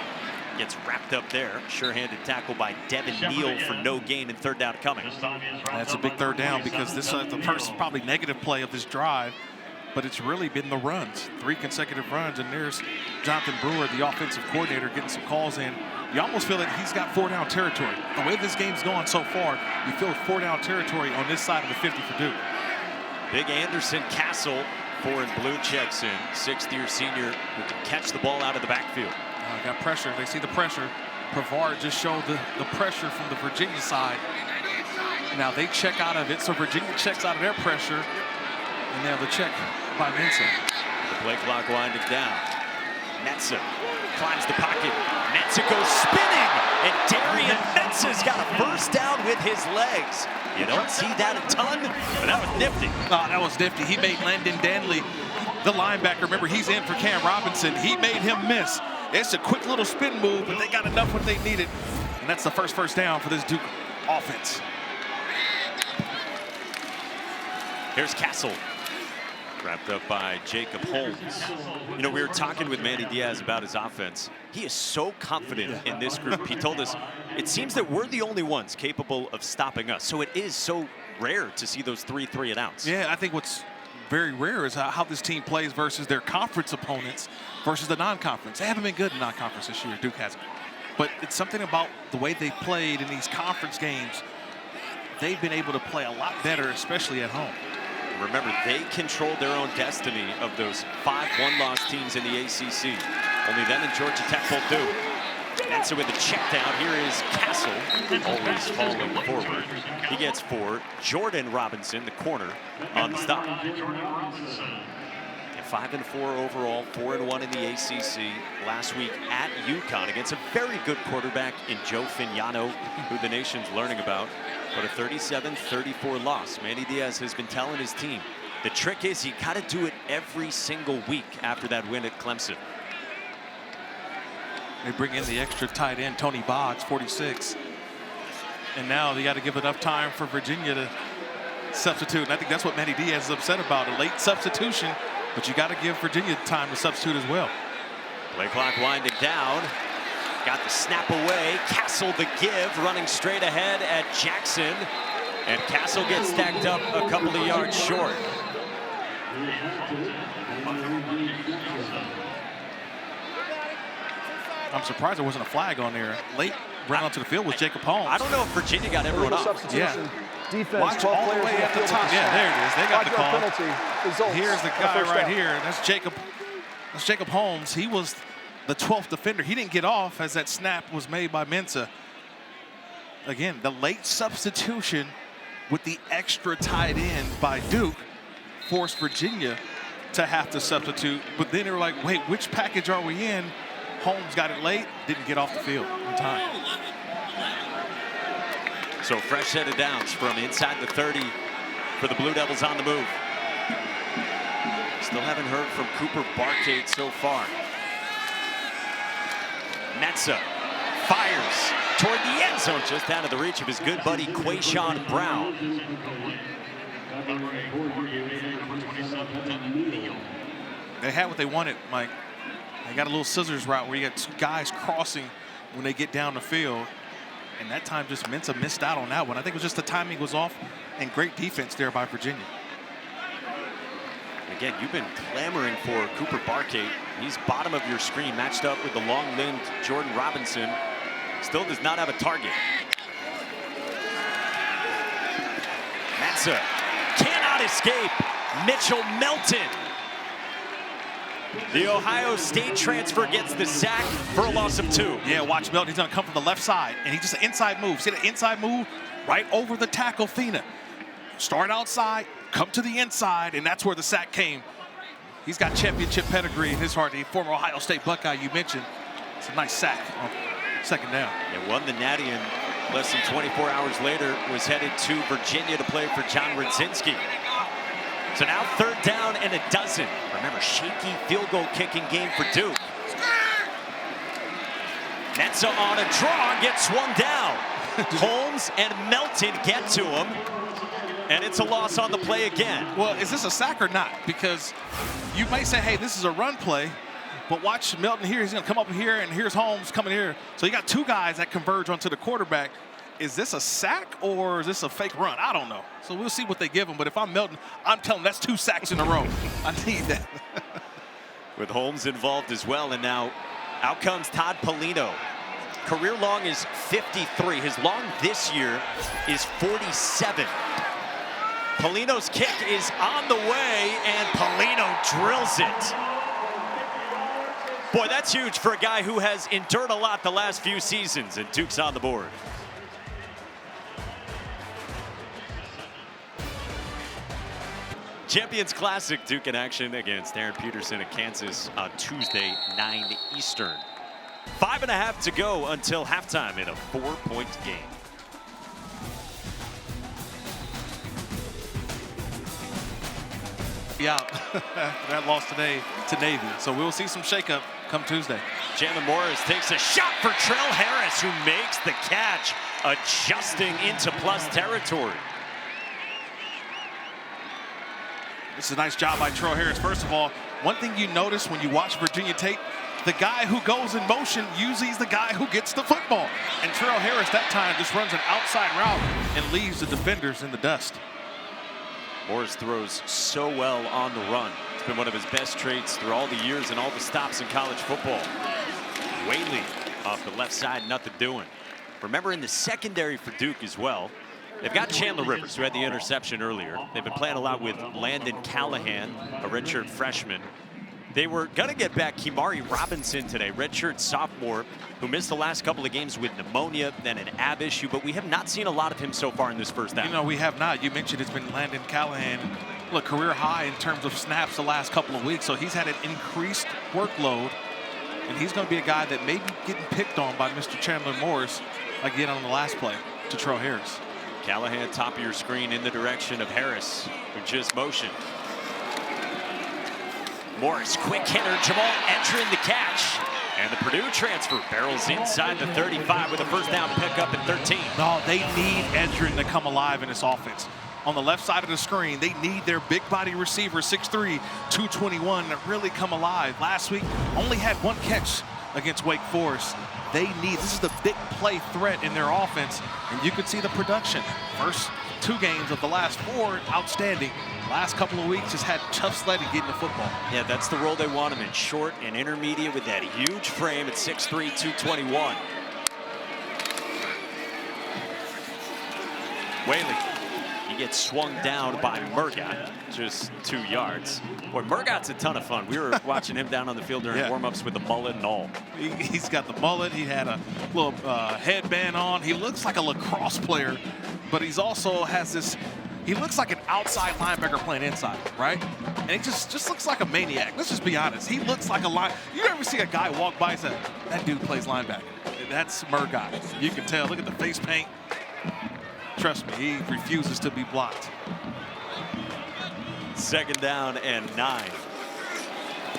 Gets wrapped up there. Sure-handed tackle by Devin Neal for no gain, and 3rd down coming. That's a big 3rd down, because this is the first probably negative play of this drive, but it's really been the runs. 3 consecutive runs, and there's Jonathan Brewer, the offensive coordinator, getting some calls in. You almost feel that he's got 4-down territory. The way this game's going so far, you feel 4-down territory on this side of the 50 for Duke. Big Anderson Castle, 4 and blue, checks in. 6th-year senior who can catch the ball out of the backfield. Got pressure. They see the pressure. Pavard just showed the pressure from the Virginia side. Now they check out of it, so Virginia checks out of their pressure, and now the check by Mensah. The play clock winding down. Mensah climbs the pocket. Mensah goes spinning, and Darian Mensah's got a first down with his legs. You don't see that a ton, but that was nifty. Oh, that was nifty. He made Landon Danley, the linebacker, remember he's in for Cam Robinson, he made him miss. It's a quick little spin move, but they got enough what they needed. And that's the first down for this Duke offense. Here's Castle, wrapped up by Jacob Holmes. You know, we were talking with Manny Diaz about his offense. He is so confident in this group. He told us, it seems that we're the only ones capable of stopping us. So it is so rare to see those 3 3-and-outs. Yeah, I think what's very rare is how this team plays versus their conference opponents versus the non-conference. They haven't been good in non-conference this year, Duke hasn't. But it's something about the way they played in these conference games. They've been able to play a lot better, especially at home. Remember, they control their own destiny of those 5 one-loss teams in the ACC. Only them and Georgia Tech both do. And so with the check down, here is Castle, always falling forward. He gets 4. Jordan Robinson, the corner, on the stop. 5 and 4 overall, 4 and 1 in the ACC. Last week at UConn against a very good quarterback in Joe Fignano, who the nation's learning about. But a 37-34 loss. Manny Diaz has been telling his team, the trick is you got to do it every single week after that win at Clemson. They bring in the extra tight end, Tony Boggs, 46. And now they got to give enough time for Virginia to substitute. And I think that's what Manny Diaz is upset about, a late substitution. But you got to give Virginia time to substitute as well. Play clock winding down. Got the snap away. Castle the give, running straight ahead at Jackson. And Castle gets stacked up a couple of yards short. I'm surprised there wasn't a flag on there. Late ran onto the field was Jacob Holmes. I don't know if Virginia got everyone Illegal off. substitution. Defense, Watch 12 all the players way in at the field top. with Yeah, there it is. They got the 5-yard call. penalty results Here's the in guy first right down. here. That's Jacob. That's Jacob Holmes. He was the 12th defender. He didn't get off as that snap was made by Mensah. Again, the late substitution with the extra tight end by Duke forced Virginia to have to substitute. But then they were like, wait, which package are we in? Holmes got it late, didn't get off the field in time. So fresh set of downs from inside the 30 for the Blue Devils on the move. Still haven't heard from Cooper Barkade so far. Mensah fires toward the end zone, just out of the reach of his good buddy Quayshawn Brown. They had what they wanted, Mike. They got a little scissors route where you got two guys crossing when they get down the field. And that time just Mensah missed out on that one. I think it was just the timing was off and great defense there by Virginia. Again, you've been clamoring for Cooper Barkade. He's bottom of your screen, matched up with the long-limbed Jordan Robinson. Still does not have a target. Mensah cannot escape. Mitchell Melton. The Ohio State transfer gets the sack for a loss of 2. Yeah, watch Melton. He's going to come from the left side, and he just an inside move. See the inside move right over the tackle, Fina. Start outside, come to the inside, and that's where the sack came. He's got championship pedigree in his heart. The former Ohio State Buckeye you mentioned. It's a nice sack on second down. And won the Natty, and less than 24 hours later was headed to Virginia to play for John Radzinski. So now 3rd down and a dozen. Remember, shaky field goal kicking game for Duke. Mensah on a draw, gets one down. Holmes and Melton get to him, and it's a loss on the play again. Well, is this a sack or not? Because you may say, hey, this is a run play, but watch Melton here. He's going to come up here, and here's Holmes coming here. So you got two guys that converge onto the quarterback. Is this a sack or is this a fake run? I don't know. So we'll see what they give him. But if I'm Melton, I'm telling him that's 2 sacks in a row. I need that. With Holmes involved as well, and now out comes Todd Polino. Career long is 53. His long this year is 47. Polino's kick is on the way, and Polino drills it. Boy, that's huge for a guy who has endured a lot the last few seasons, and Duke's on the board. Champions Classic, Duke in action against Aaron Peterson at Kansas on Tuesday, 9 Eastern. 5.5 to go until halftime in a 4-point game. Yeah, that loss today to Navy. So we'll see some shakeup come Tuesday. Chandler Morris takes a shot for Trell Harris, who makes the catch, adjusting into plus territory. This is a nice job by Trell Harris. First of all, one thing you notice when you watch Virginia tape, the guy who goes in motion usually is the guy who gets the football. And Trell Harris that time just runs an outside route and leaves the defenders in the dust. Morris throws so well on the run. It's been one of his best traits through all the years and all the stops in college football. Whaley off the left side, nothing doing. Remember, in the secondary for Duke as well, they've got Chandler Rivers, who had the interception earlier. They've been playing a lot with Landon Callahan, a redshirt freshman. They were going to get back Kimari Robinson today, redshirt sophomore, who missed the last couple of games with pneumonia, then an ab issue, but we have not seen a lot of him so far in this first down. You know, we have not. You mentioned it's been Landon Callahan. Look, career high in terms of snaps the last couple of weeks, so he's had an increased workload, and he's going to be a guy that may be getting picked on by Mr. Chandler Morris again on the last play to Trell Harris. Callahan, top of your screen, in the direction of Harris, who just motioned. Morris, quick hitter, Jamal entering the catch. And the Purdue transfer barrels inside the 35 with a first down pickup at 13. No, they need Edgerrin to come alive in this offense. On the left side of the screen, they need their big body receiver, 6'3", 221, to really come alive. Last week, only had 1 catch against Wake Forest. This is the big play threat in their offense, and you can see the production. First 2 games of the last 4, outstanding. Last couple of weeks just had tough sledding getting the football. Yeah, that's the role they want him in, short and intermediate with that huge frame at 6'3", 221. Whaley, he gets swung down by Murgat, just 2 yards. Boy, Murgat's a ton of fun. We were watching him down on the field during warm-ups with the mullet and all. He's got the mullet. He had a little headband on. He looks like a lacrosse player, but he's also has this. He looks like an outside linebacker playing inside, right? And he just looks like a maniac. Let's just be honest. He looks like a line. You ever see a guy walk by and say, that dude plays linebacker? That's Murgat. You can tell. Look at the face paint. Trust me, he refuses to be blocked. 2nd down and 9.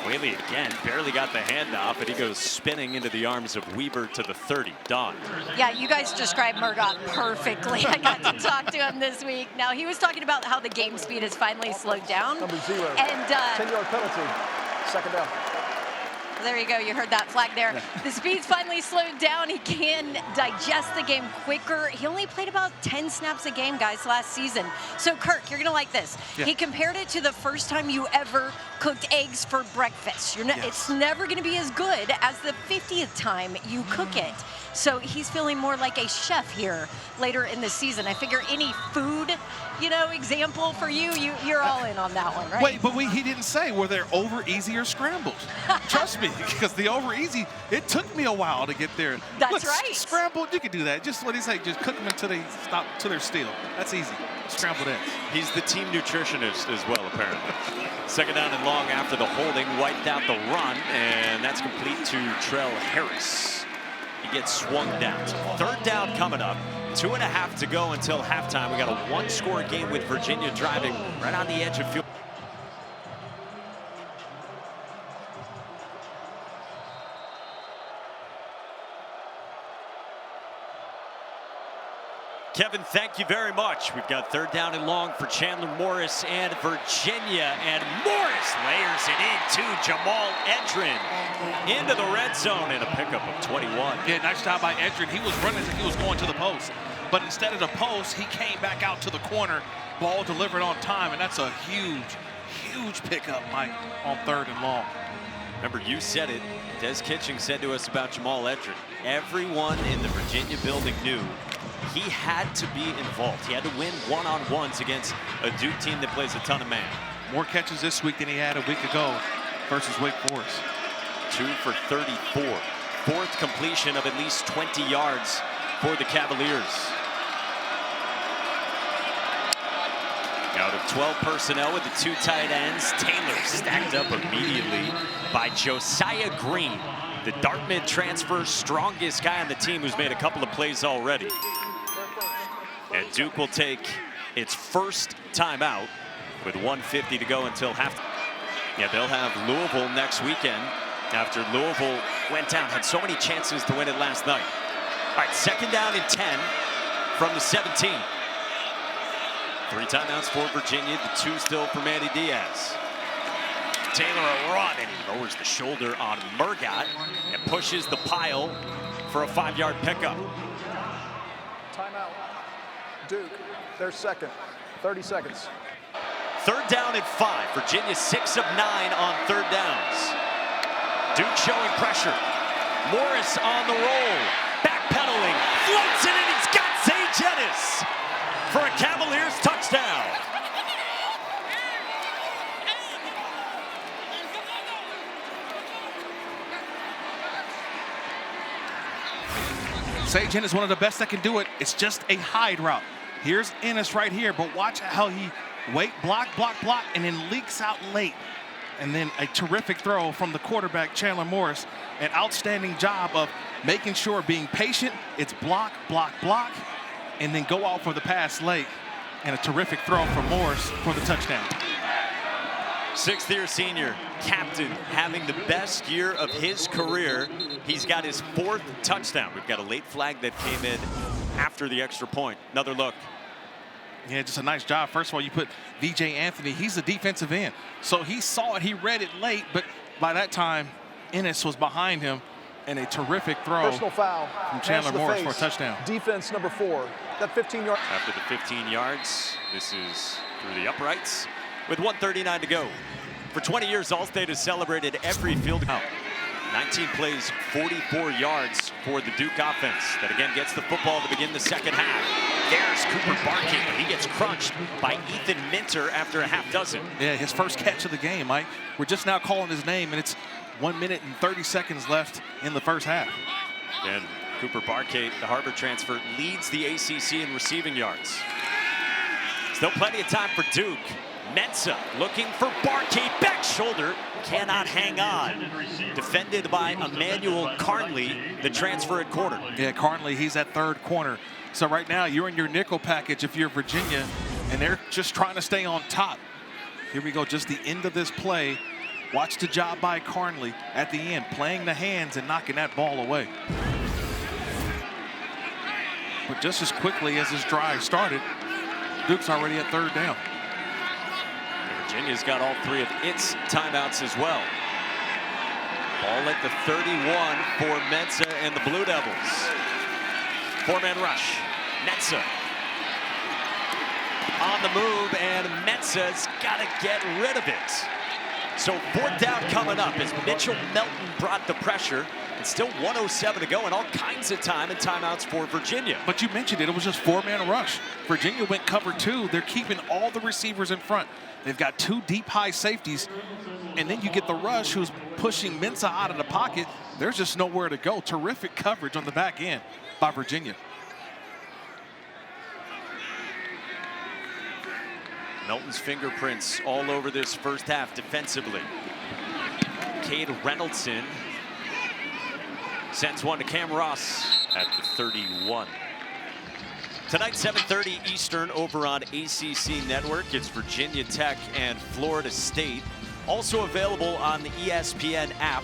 Whaley again barely got the handoff, and he goes spinning into the arms of Weaver to the 30. Dawn. Yeah, you guys described Murgat perfectly. I got to talk to him this week. Now, he was talking about how the game speed has finally slowed down. Number 0. And 10-yard penalty. 2nd down. there you go. You heard that flag there. Yeah. The speed's finally slowed down. He can digest the game quicker. He only played about 10 snaps a game, guys, last season. So, Kirk, you're going to like this. Yeah. He compared it to the first time you ever cooked eggs for breakfast. It's never going to be as good as the 50th time you cook it. So he's feeling more like a chef here later in the season. I figure any food, example for you're all in on that one, right? Wait, but he didn't say were there over easy or scrambled. Trust me, because the over easy, it took me a while to get there. That's right. Scrambled, you can do that. Just what he say, just cook them until they stop, till they're still. That's easy. Scrambled eggs. He's the team nutritionist as well, apparently. 2nd down and long after the holding, wiped out the run, and that's complete to Trell Harris. He gets swung down. 3rd down coming up. 2.5 to go until halftime. We got a 1-score game with Virginia driving right on the edge of field. Kevin, thank you very much. We've got 3rd down and long for Chandler Morris and Virginia, and Morris layers it into Jamal Edrin into the red zone and a pickup of 21. Yeah, nice job by Edrin. He was running as if he was going to the post, but instead of the post, he came back out to the corner. Ball delivered on time, and that's a huge pickup, Mike, on 3rd and long. Remember, you said it. Des Kitching said to us about Jamal Edrin. Everyone in the Virginia building knew he had to be involved. He had to win one-on-ones against a Duke team that plays a ton of man. More catches this week than he had a week ago versus Wake Forest. 2 for 34. 4th completion of at least 20 yards for the Cavaliers. Out of 12 personnel with the 2 tight ends, Taylor stacked up immediately by Josiah Green, the Dartmouth transfer, strongest guy on the team who's made a couple of plays already. And Duke will take its first timeout with 1:50 to go until half. Yeah, they'll have Louisville next weekend after Louisville went down, had so many chances to win it last night. All right, 2nd down and 10 from the 17. 3 timeouts for Virginia, the 2 still for Manny Diaz. Taylor a run, and he lowers the shoulder on Murgat and pushes the pile for a 5-yard pickup. Timeout. Duke, their second. 30 seconds. 3rd down and 5. Virginia 6 of 9 on 3rd downs. Duke showing pressure. Morris on the roll. Backpedaling. Floats it, and he's got Zay Jettis for a Cavaliers touchdown. Sajan is one of the best that can do it. It's just a hide route. Here's Ennis right here, but watch how he block, and then leaks out late. And then a terrific throw from the quarterback, Chandler Morris. An outstanding job of making sure, being patient, it's block, and then go out for the pass late. And a terrific throw from Morris for the touchdown. 6th-year senior, captain, having the best year of his career. He's got his 4th touchdown. We've got a late flag that came in after the extra point. Another look. Yeah, just a nice job. First of all, you put VJ Anthony. He's a defensive end. So he saw it. He read it late, but by that time, Ennis was behind him. And a terrific throw Personal foul from Chandler Morris for a touchdown. Defense number 4. That 15-yard. After the 15 yards, this is through the uprights with 1:39 to go. For 20 years, Allstate has celebrated every field goal. 19 plays, 44 yards for the Duke offense. That again gets the football to begin the 2nd half. There's Cooper Barkey. He gets crunched by Ethan Minter after a half dozen. Yeah, his first catch of the game, Mike. We're just now calling his name, and it's 1 minute and 30 seconds left in the first half. And Cooper Barkey, the Harvard transfer, leads the ACC in receiving yards. Still plenty of time for Duke. Mensah looking for Barkey, back shoulder, cannot hang on. Defended by Emmanuel Carnley, the transfer at corner. Yeah, Carnley, he's at third corner. So right now, you're in your nickel package if you're Virginia, and they're just trying to stay on top. Here we go, just the end of this play. Watch the job by Carnley at the end, playing the hands and knocking that ball away. But just as quickly as this drive started, Duke's already at third down. Virginia's got all three of its timeouts as well. Ball at the 31 for Mensah and the Blue Devils. Four-man rush. Mensah on the move, and Mensah's got to get rid of it. So fourth down coming up as Mitchell Melton brought the pressure. It's still 1:07 to go and all kinds of time and timeouts for Virginia. But you mentioned it was just four-man rush. Virginia went cover two. They're keeping all the receivers in front. They've got two deep high safeties, and then you get the rush who's pushing Mensah out of the pocket. There's just nowhere to go. Terrific coverage on the back end by Virginia. Melton's fingerprints all over this first half defensively. Cade Reynoldson sends one to Cam Ross at the 31. Tonight, 7:30 Eastern over on ACC Network. It's Virginia Tech and Florida State. Also available on the ESPN app,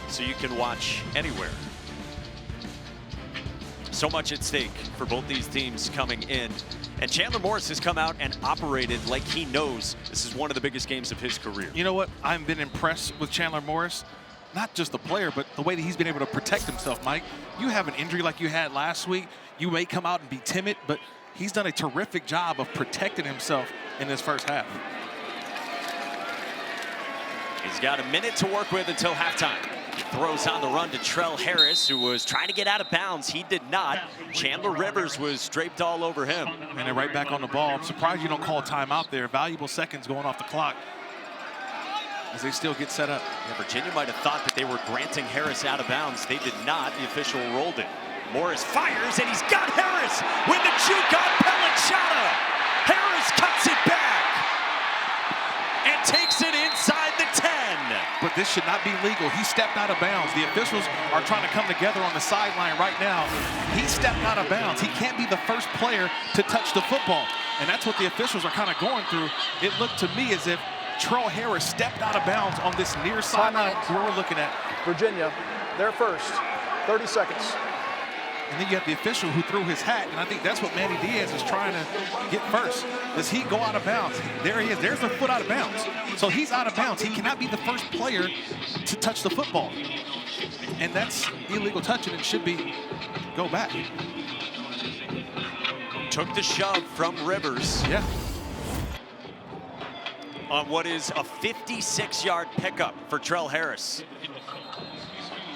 so you can watch anywhere. So much at stake for both these teams coming in. And Chandler Morris has come out and operated like he knows this is one of the biggest games of his career. You know what? I've been impressed with Chandler Morris. Not just the player, but the way that he's been able to protect himself, Mike. You have an injury like you had last week. You may come out and be timid, but he's done a terrific job of protecting himself in this first half. He's got a minute to work with until halftime. He throws on the run to Trell Harris, who was trying to get out of bounds. He did not. Chandler Rivers was draped all over him. And they're right back on the ball. I'm surprised you don't call a timeout there. Valuable seconds going off the clock as they still get set up. Yeah, Virginia might have thought that they were granting Harris out of bounds. They did not. The official rolled it. Morris fires, and he's got Harris with the juke on Pellicciata. Harris cuts it back and takes it inside the 10. But this should not be legal. He stepped out of bounds. The officials are trying to come together on the sideline right now. He stepped out of bounds. He can't be the first player to touch the football. And that's what the officials are kind of going through. It looked to me as if Trell Harris stepped out of bounds on this near sideline where we're looking at. Virginia, they're first. 30 seconds. And then you have the official who threw his hat, and I think that's what Manny Diaz is trying to get first. Does he go out of bounds? There he is. There's a foot out of bounds. So he's out of bounds. He cannot be the first player to touch the football. And that's illegal touching. It should be go back. Took the shove from Rivers. Yeah. On what is a 56-yard pickup for Trell Harris.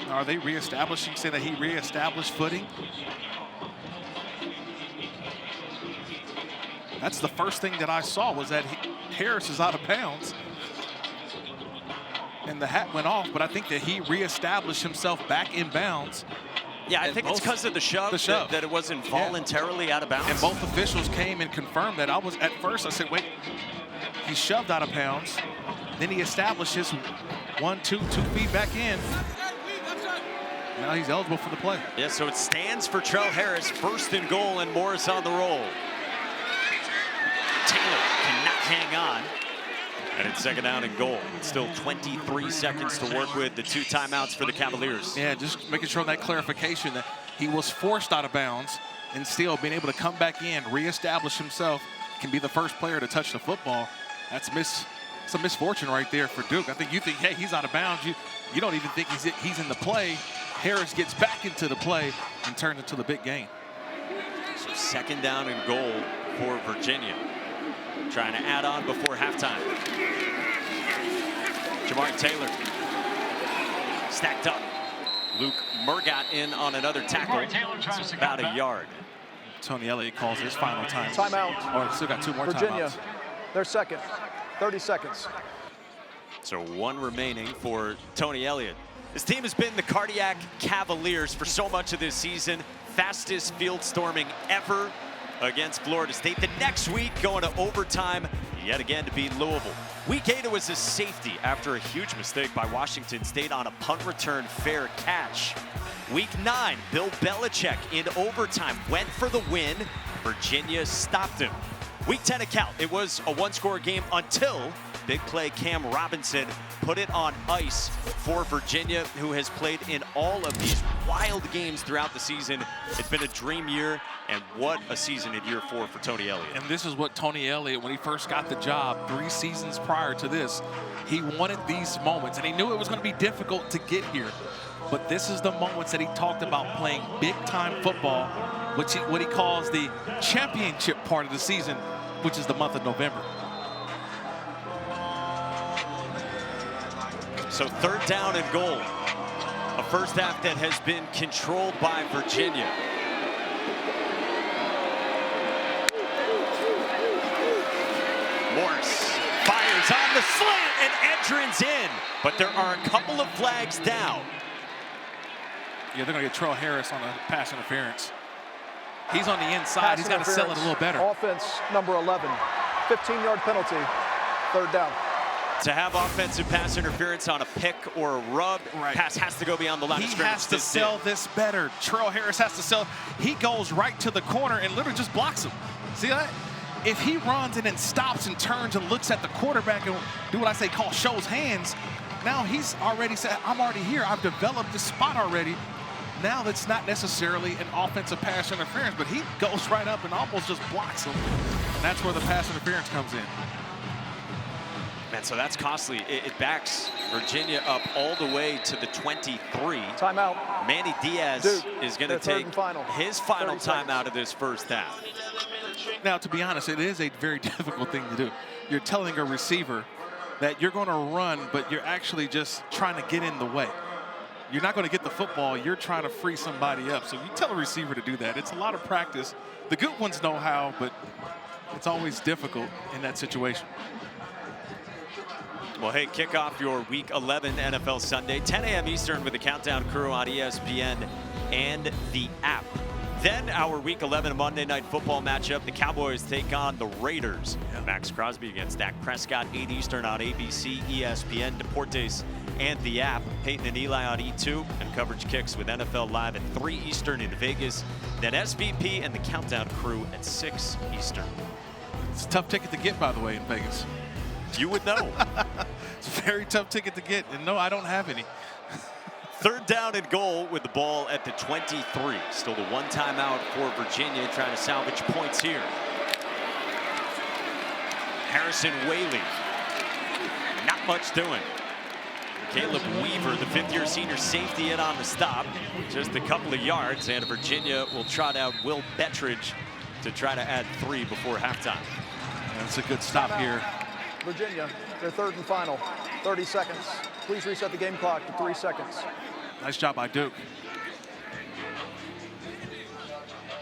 Are they reestablishing, say that he reestablished footing? That's the first thing that I saw was that Harris is out of bounds. And the hat went off, but I think that he reestablished himself back in bounds. Yeah, I think it's because of the shove, that it wasn't voluntarily out of bounds. And both officials came and confirmed that. At first I said, wait, he shoved out of bounds. Then he establishes 2 feet back in. Now he's eligible for the play. Yeah, so it stands for Trell Harris, first and goal, and Morris on the roll. Taylor cannot hang on. And it's second down and goal. It's still 23 seconds to work with. The 2 timeouts for the Cavaliers. Yeah, just making sure that clarification that he was forced out of bounds and still being able to come back in, reestablish himself, can be the first player to touch the football. That's a misfortune right there for Duke. I think you think, hey, he's out of bounds. You don't even think he's in the play. Harris gets back into the play and turns into the big gain. So second down and goal for Virginia. Trying to add on before halftime. Jamari Taylor stacked up. Luke Murgott in on another tackle. It's about a yard. Tony Elliott calls his final time. Timeout. Or still got 2 more Virginia, timeouts. their second. 30 seconds. So 1 remaining for Tony Elliott. His team has been the Cardiac Cavaliers for so much of this season. Fastest field storming ever against Florida State. The next week going to overtime yet again to beat Louisville. Week 8 it was a safety after a huge mistake by Washington State on a punt return fair catch. Week 9, Bill Belichick in overtime went for the win. Virginia stopped him. Week 10 at Cal, it was a 1-score game until big play Cam Robinson put it on ice for Virginia, who has played in all of these wild games throughout the season. It's been a dream year, and what a season in year 4 for Tony Elliott. And this is what Tony Elliott, when he first got the job 3 seasons prior to this, he wanted these moments, and he knew it was going to be difficult to get here. But this is the moments that he talked about playing big-time football, which what he calls the championship part of the season, which is the month of November. So 3rd down and goal. A first half that has been controlled by Virginia. Morris fires on the slant and entrance in, but there are a couple of flags down. Yeah, they're going to get Trell Harris on a pass interference. He's on the inside. He's got to sell it a little better. Offense number 11. 15-yard penalty. 3rd down. To have offensive pass interference on a pick or a rub, pass has to go beyond the line of scrimmage. He has to sell this better. Trell Harris has to sell. He goes right to the corner and literally just blocks him. See that? If he runs and then stops and turns and looks at the quarterback and do what I say, call shows hands, now he's already said, I'm already here. I've developed this spot already. Now that's not necessarily an offensive pass interference, but he goes right up and almost just blocks him. And that's where the pass interference comes in. Man, so that's costly. It backs Virginia up all the way to the 23. Timeout. Manny Diaz Duke, is going to take his final timeout of this first half. Now, to be honest, it is a very difficult thing to do. You're telling a receiver that you're going to run, but you're actually just trying to get in the way. You're not going to get the football. You're trying to free somebody up. So you tell a receiver to do that. It's a lot of practice. The good ones know how, but it's always difficult in that situation. Well, hey, kick off your Week 11 NFL Sunday, 10 a.m. Eastern with the Countdown Crew on ESPN and the app. Then our Week 11 Monday Night Football matchup, the Cowboys take on the Raiders. Max Crosby against Dak Prescott, 8 Eastern on ABC, ESPN, Deportes, and the app. Peyton and Eli on E2, and coverage kicks with NFL Live at 3 Eastern in Vegas. Then SVP and the Countdown Crew at 6 Eastern. It's a tough ticket to get, by the way, in Vegas. You would know. It's a very tough ticket to get, and no, I don't have any. 3rd down and goal with the ball at the 23. Still the 1 timeout for Virginia, trying to salvage points here. Harrison Whaley, not much doing. Caleb Weaver, the 5th-year senior safety, in on the stop. Just a couple of yards, and Virginia will trot out Will Bettridge to try to add 3 before halftime. That's a good stop here. Virginia, their 3rd and final. 30 seconds. Please reset the game clock to 3 seconds. Nice job by Duke.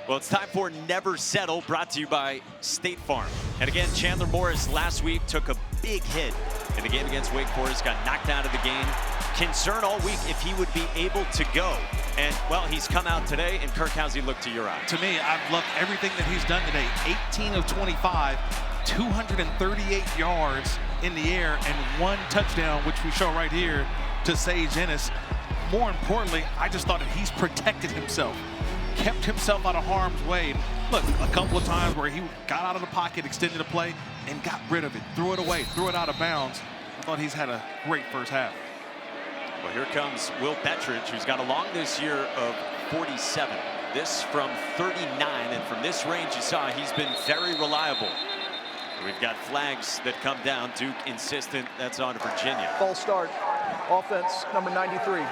Well, it's time for Never Settle, brought to you by State Farm. And again, Chandler Morris last week took a big hit in the game against Wake Forest, got knocked out of the game. Concern all week if he would be able to go. And, well, he's come out today. And, Kirk, how's he look to your eye? To me, I've loved everything that he's done today. 18 of 25, 238 yards in the air, and 1 touchdown, which we show right here, to Sage Ennis. More importantly, I just thought that he's protected himself, kept himself out of harm's way. Look, a couple of times where he got out of the pocket, extended the play, and got rid of it, threw it away, threw it out of bounds. I thought he's had a great first half. Well, here comes Will Bettridge, who's got a long this year of 47. This from 39, and from this range you saw he's been very reliable. We've got flags that come down. Duke insistent. That's on to Virginia. False start. Offense number 93.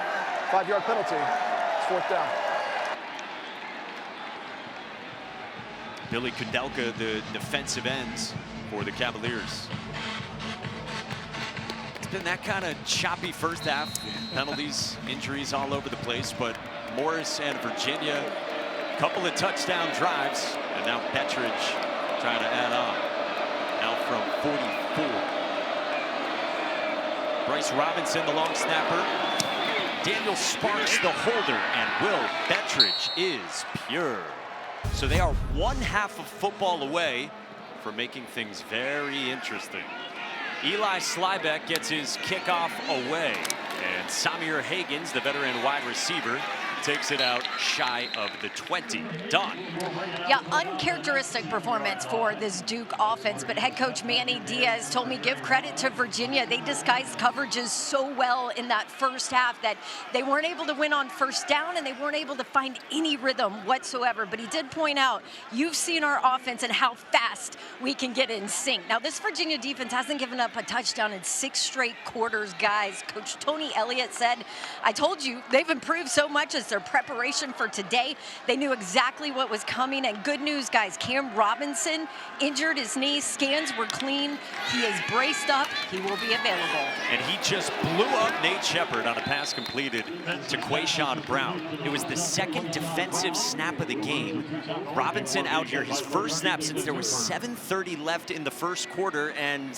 5-yard penalty. It's 4th down. Billy Kudelka, the defensive ends for the Cavaliers. It's been that kind of choppy first half. Penalties, injuries all over the place, but Morris and Virginia Couple of touchdown drives, and now Bettridge trying to add on. Now from 44. Bryce Robinson, the long snapper. Daniel Sparks, the holder, and Will Bettridge is pure. So they are one half of football away from making things very interesting. Eli Slybeck gets his kickoff away, and Samir Hagans, the veteran wide receiver, takes it out shy of the 20. Done. Yeah, uncharacteristic performance for this Duke offense, but head coach Manny Diaz told me give credit to Virginia. They disguised coverages so well in that first half that they weren't able to win on first down and they weren't able to find any rhythm whatsoever. But he did point out, you've seen our offense and how fast we can get in sync. Now, this Virginia defense hasn't given up a touchdown in 6 straight quarters, guys. Coach Tony Elliott said, I told you, they've improved so much as their preparation for today. They knew exactly what was coming, and good news, guys, Cam Robinson injured his knee. Scans were clean. He is braced up. He will be available. And he just blew up Nate Shepard on a pass completed to Quayshawn Brown. It was the second defensive snap of the game. Robinson out here, his first snap since there was 7:30 left in the first quarter, and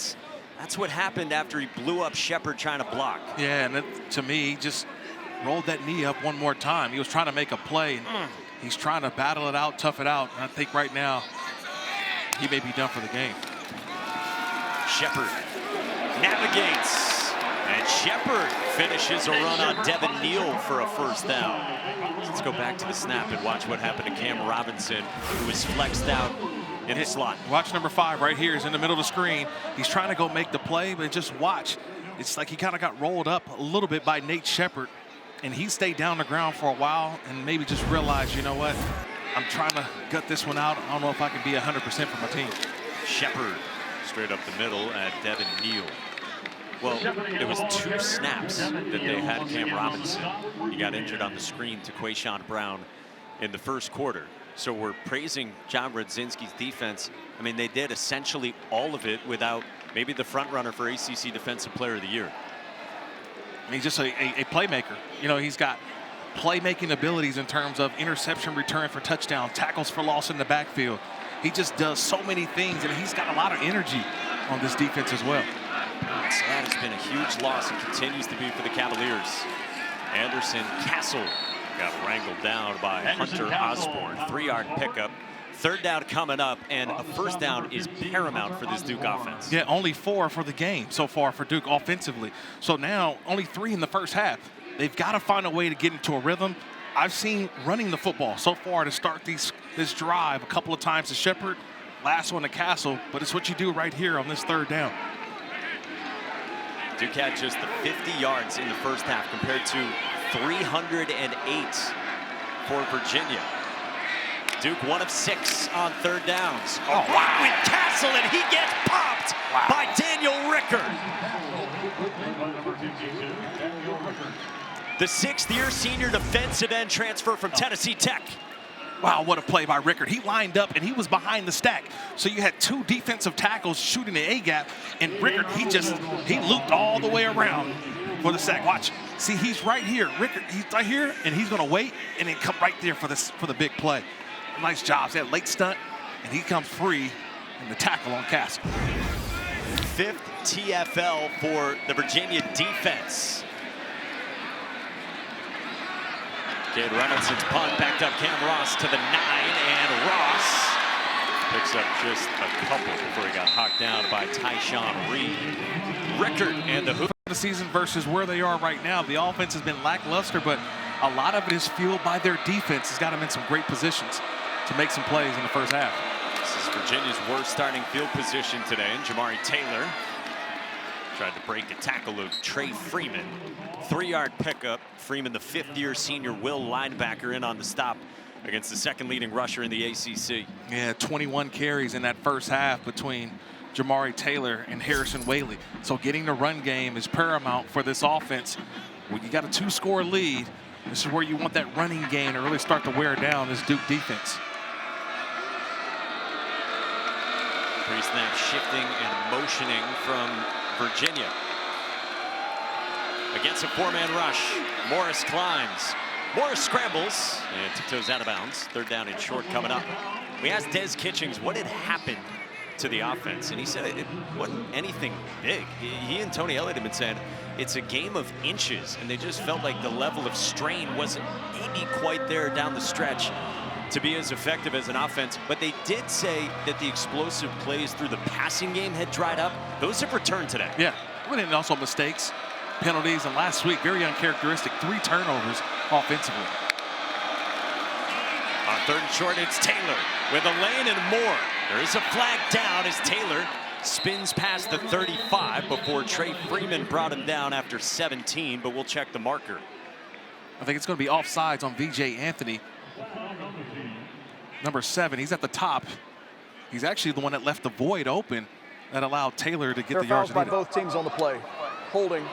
that's what happened after he blew up Shepard trying to block. Yeah, and to me, he just rolled that knee up one more time. He was trying to make a play. And he's trying to battle it out, tough it out. And I think right now, he may be done for the game. Shepard navigates, and Shepard finishes a run on Devin Neal for a first down. Let's go back to the snap and watch what happened to Cam Robinson, who was flexed out in the slot. Watch number 5 right here. He's in the middle of the screen. He's trying to go make the play, but just watch. It's like he kind of got rolled up a little bit by Nate Shepard. And he stayed down the ground for a while and maybe just realized, you know what, I'm trying to gut this one out. I don't know if I can be 100% for my team. Shepard straight up the middle at Devin Neal. Well, it was 2 snaps that they had Cam Robinson. He got injured on the screen to Quayshawn Brown in the first quarter. So we're praising John Radzinski's defense. I mean, they did essentially all of it without maybe the front runner for ACC Defensive Player of the Year. He's just a playmaker. You know, he's got playmaking abilities in terms of interception return for touchdown, tackles for loss in the backfield. He just does so many things, and he's got a lot of energy on this defense as well. So that has been a huge loss and continues to be for the Cavaliers. Anderson Castle got wrangled down by Hunter Osborne. 3-yard pickup. Third down coming up, and a first down is paramount for this Duke offense. Yeah, only 4 for the game so far for Duke offensively. So now only 3 in the first half. They've got to find a way to get into a rhythm. I've seen running the football so far to start this drive a couple of times to Shepard, last one to Castle, but it's what you do right here on this third down. Duke had just the 50 yards in the first half compared to 308 for Virginia. Duke 1 of 6 on third downs. Oh, wow. With Castle, and he gets popped by Daniel Ricker. The 6th-year senior defensive end transfer from Tennessee Tech. Wow, what a play by Rickard. He lined up, and he was behind the stack. So you had 2 defensive tackles shooting the A-gap, and Rickard, he looped all the way around for the sack. Watch. See, he's right here. Rickard, he's right here, and he's going to wait and then come right there for the big play. Nice job. That late stunt, and he comes free in the tackle on Castle. 5th TFL for the Virginia defense. Cade Reynoldson's punt backed up Cam Ross to the 9, and Ross picks up just a couple before he got hawked down by Tyshawn Reed. Rickard and the hoop. The season versus where they are right now, the offense has been lackluster, but a lot of it is fueled by their defense. It's got them in some great positions to make some plays in the first half. This is Virginia's worst starting field position today, and Jamari Taylor tried to break a tackle of Trey Freeman. 3-yard pickup. Freeman, the 5th-year senior will linebacker, in on the stop against the 2nd leading rusher in the ACC. Yeah, 21 carries in that first half between Jamari Taylor and Harrison Whaley. So getting the run game is paramount for this offense. When you got a 2-score lead, this is where you want that running game to really start to wear down this Duke defense. Pre-snap shifting and motioning from Virginia. Against a 4-man rush, Morris climbs, Morris scrambles and tiptoes out of bounds. 3rd down and short coming up. We asked Des Kitchings what had happened to the offense, and he said it wasn't anything big. He and Tony Elliott have been saying it's a game of inches, and they just felt like the level of strain wasn't maybe quite there down the stretch to be as effective as an offense. But they did say that the explosive plays through the passing game had dried up. Those have returned today. Yeah, and also mistakes, penalties, and last week, very uncharacteristic, 3 turnovers offensively. On 3rd and short, it's Taylor with a lane and more. There is a flag down as Taylor spins past the 35 before Trey Freeman brought him down after 17, but we'll check the marker. I think it's going to be offsides on VJ Anthony. Number 7, he's at the top. He's actually the one that left the void open that allowed Taylor to get the yards. Fouls by both teams on the play. Holding,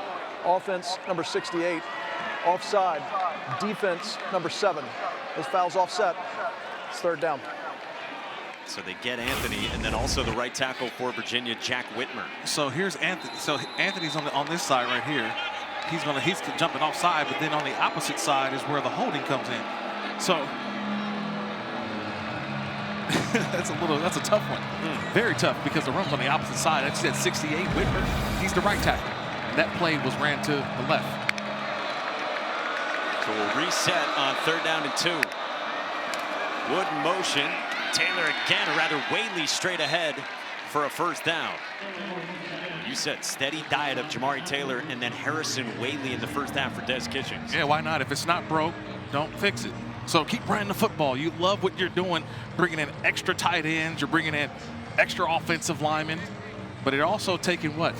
offense number 68. Offside, defense number 7. Those fouls offset. It's 3rd down. So they get Anthony, and then also the right tackle for Virginia, Jack Whitmer. So here's Anthony. So Anthony's on this side right here. He's jumping offside, but then on the opposite side is where the holding comes in. So that's a tough one. Very tough, because the run's on the opposite side. That's at 68 Whitmer. He's the right tackle. And that play was ran to the left. So we'll reset on 3rd down and 2. Wood in motion. Taylor again, or rather Whaley straight ahead for a 1st down. You said steady diet of Jamari Taylor and then Harrison Whaley in the 1st half for Des Kitchings. Yeah, why not? If it's not broke, don't fix it. So keep running the football. You love what you're doing, bringing in extra tight ends, you're bringing in extra offensive linemen, but it also taking what?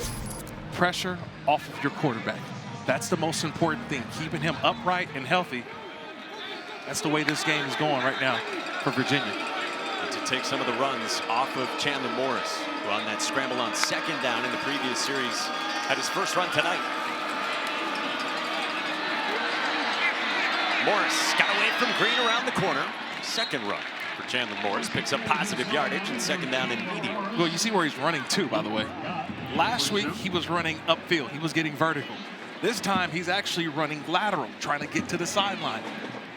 Pressure off of your quarterback. That's the most important thing, keeping him upright and healthy. That's the way this game is going right now for Virginia. And to take some of the runs off of Chandler Morris, who on that scramble on 2nd down in the previous series had his 1st run tonight. Morris got away from Green around the corner. 2nd run for Chandler Morris, picks up positive yardage and 2nd down and medium. Well, you see where he's running to, by the way. Last week, he was running upfield. He was getting vertical. This time, he's actually running lateral, trying to get to the sideline,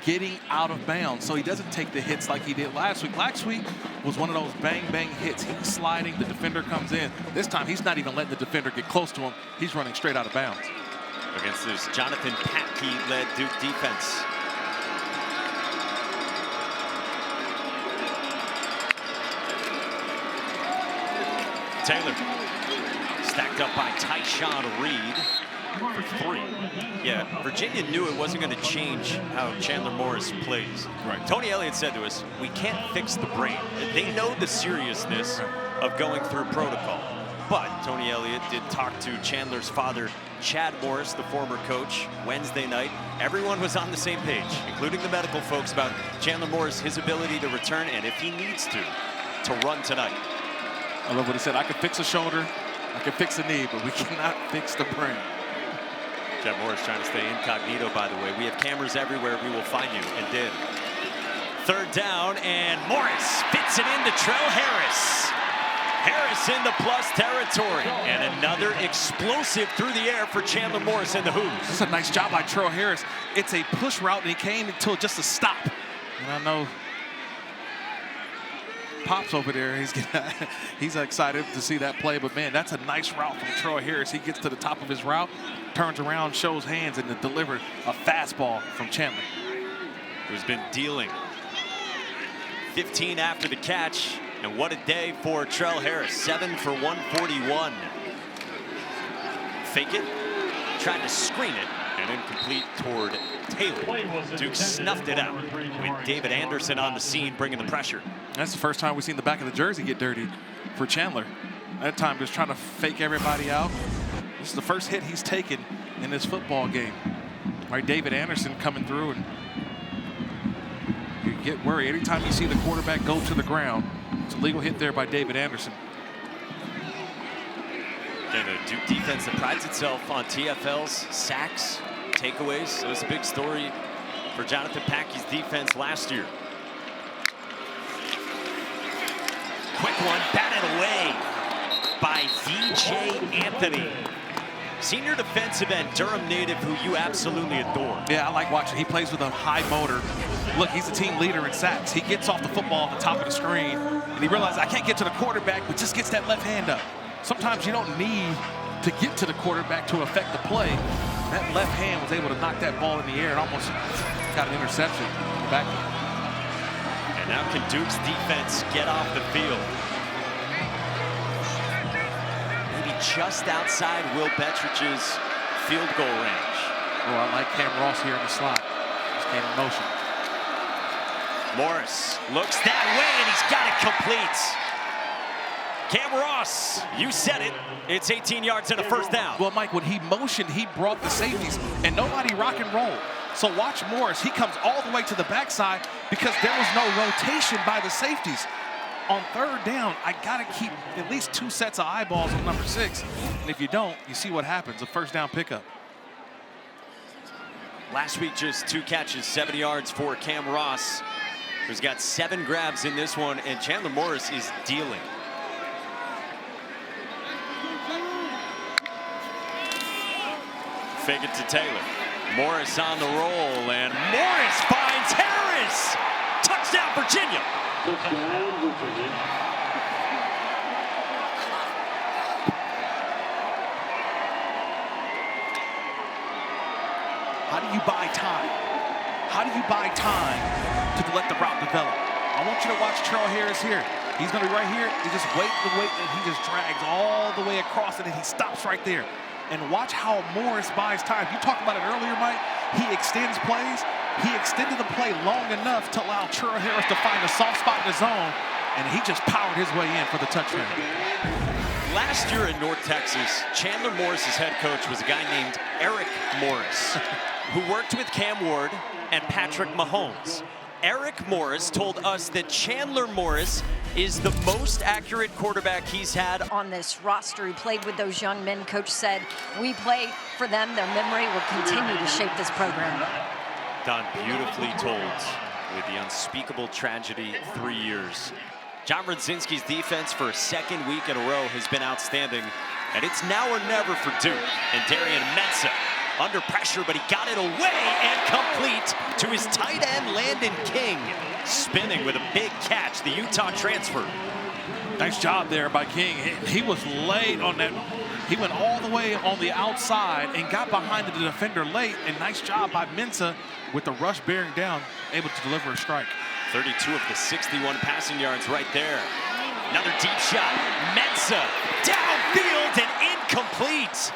getting out of bounds, so he doesn't take the hits like he did last week. Last week was one of those bang-bang hits. He's sliding, the defender comes in. This time, he's not even letting the defender get close to him. He's running straight out of bounds. Against this Jonathan Patke-led Duke defense. Taylor stacked up by Tyshawn Reed for 3. Yeah, Virginia knew it wasn't going to change how Chandler Morris plays. Right. Tony Elliott said to us, we can't fix the brain. They know the seriousness of going through protocol. But Tony Elliott did talk to Chandler's father, Chad Morris, the former coach, Wednesday night. Everyone was on the same page, including the medical folks, about Chandler Morris, his ability to return, and if he needs to run tonight. I love what he said. I could fix a shoulder, I could fix a knee, but we cannot fix the brain. Chad Morris trying to stay incognito, by the way. We have cameras everywhere. We will find you, and did. 3rd down, and Morris fits it into Trell Harris. Harris into plus territory, and another explosive through the air for Chandler Morris in the Hoos. That's a nice job by Trell Harris. It's a push route, and he came until just a stop. And I know Pop's over there. He's excited to see that play, but man, that's a nice route from Trell Harris. He gets to the top of his route, turns around, shows hands, and then delivers a fastball from Chandler, who's been dealing. 15 after the catch, and what a day for Trell Harris. 7 for 141. Fake it, tried to screen it, and incomplete toward Taylor. Duke snuffed it out with David Anderson on the scene, bringing the pressure. That's the first time we've seen the back of the jersey get dirty for Chandler. That time just trying to fake everybody out. This is the first hit he's taken in this football game. Right, David Anderson coming through, and you get worried anytime you see the quarterback go to the ground. It's a legal hit there by David Anderson. And a Duke defense that prides itself on TFLs, sacks, takeaways. It was a big story for Jonathan Patke's defense last year. Quick one, batted away by VJ Anthony. Senior defensive end, Durham native, who you absolutely adore. Yeah, I like watching. He plays with a high motor. Look, he's a team leader in sacks. He gets off the football at the top of the screen, and he realizes, I can't get to the quarterback, but just gets that left hand up. Sometimes you don't need to get to the quarterback to affect the play. That left hand was able to knock that ball in the air and almost got an interception in the back. And now can Duke's defense get off the field? Maybe just outside Will Bettridge's field goal range. Oh, I like Cam Ross here in the slot. Just came in motion. Morris looks that way, and he's got it complete. Cam Ross, you said it. It's 18 yards and a first down. Well, Mike, when he motioned, he brought the safeties, and nobody rock and roll. So watch Morris. He comes all the way to the backside because there was no rotation by the safeties. On third down, I got to keep at least 2 sets of eyeballs on number 6. And if you don't, you see what happens, a first down pickup. Last week, just 2 catches, 70 yards for Cam Ross, who's got 7 grabs in this one, and Chandler Morris is dealing. Fake it to Taylor. Morris on the roll, and Morris finds Harris. Touchdown, Virginia. How do you buy time? How do you buy time to let the route develop? I want you to watch Trell Harris here. He's going to be right here. He just waits the wait, and he just drags all the way across it, and he stops right there. And watch how Morris buys time. You talked about it earlier, Mike. He extends plays. He extended the play long enough to allow Trell Harris to find a soft spot in the zone, and he just powered his way in for the touchdown. Last year in North Texas, Chandler Morris's head coach was a guy named Eric Morris, who worked with Cam Ward and Patrick Mahomes. Eric Morris told us that Chandler Morris is the most accurate quarterback he's had on this roster. He played with those young men. Coach said, we play for them. Their memory will continue to shape this program. Done beautifully told with the unspeakable tragedy 3 years. John Radzinski's defense for a 2nd week in a row has been outstanding, and it's now or never for Duke. And Darian Mensah under pressure, but he got it away and complete to his tight end, Landon King, spinning with a big catch, the Utah transfer. Nice job there by King. He was late on that. He went all the way on the outside and got behind the defender late, and nice job by Mensah with the rush bearing down, able to deliver a strike. 32 of the 61 passing yards right there. Another deep shot. Mensah downfield and incomplete.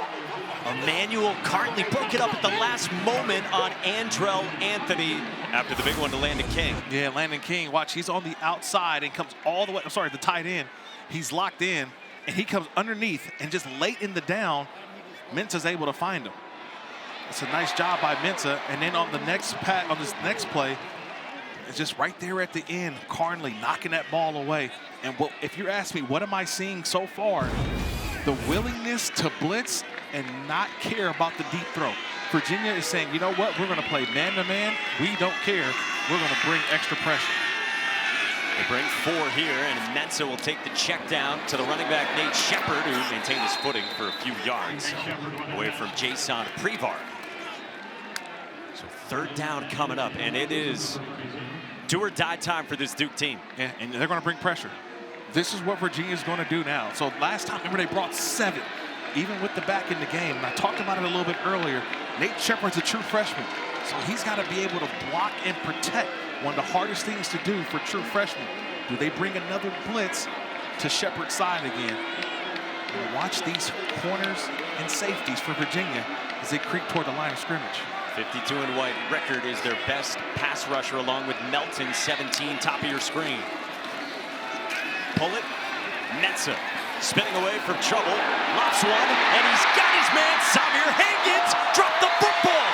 Emmanuel Cartley broke it up at the last moment on Andrell Anthony after the big one to Landon King. Yeah, Landon King, watch, he's on the outside and comes all the way, I'm sorry, the tight end. He's locked in, and he comes underneath, and just late in the down, Mensah's able to find him. It's a nice job by Mensah, and then on the next on this next play, it's just right there at the end, Carnley knocking that ball away. And if you ask me, what am I seeing so far? The willingness to blitz and not care about the deep throw. Virginia is saying, you know what, we're going to play man-to-man. We don't care. We're going to bring extra pressure. They bring 4 here, and Mensah will take the check down to the running back, Nate Shepard, who maintained his footing for a few yards away from Jason Prevar. So 3rd down coming up, and it is do or die time for this Duke team. Yeah, and they're going to bring pressure. This is what Virginia's going to do now. So last time, remember, they brought 7, even with the back in the game. And I talked about it a little bit earlier. Nate Shepard's a true freshman, so he's got to be able to block and protect. One of the hardest things to do for true freshmen. Do they bring another blitz to Shepard's side again? And watch these corners and safeties for Virginia as they creep toward the line of scrimmage. 52 and white record is their best pass rusher, along with Melton, 17, top of your screen. Pull it, Mensah spinning away from trouble, lofts one, and he's got his man, Samir Higgins, dropped the football.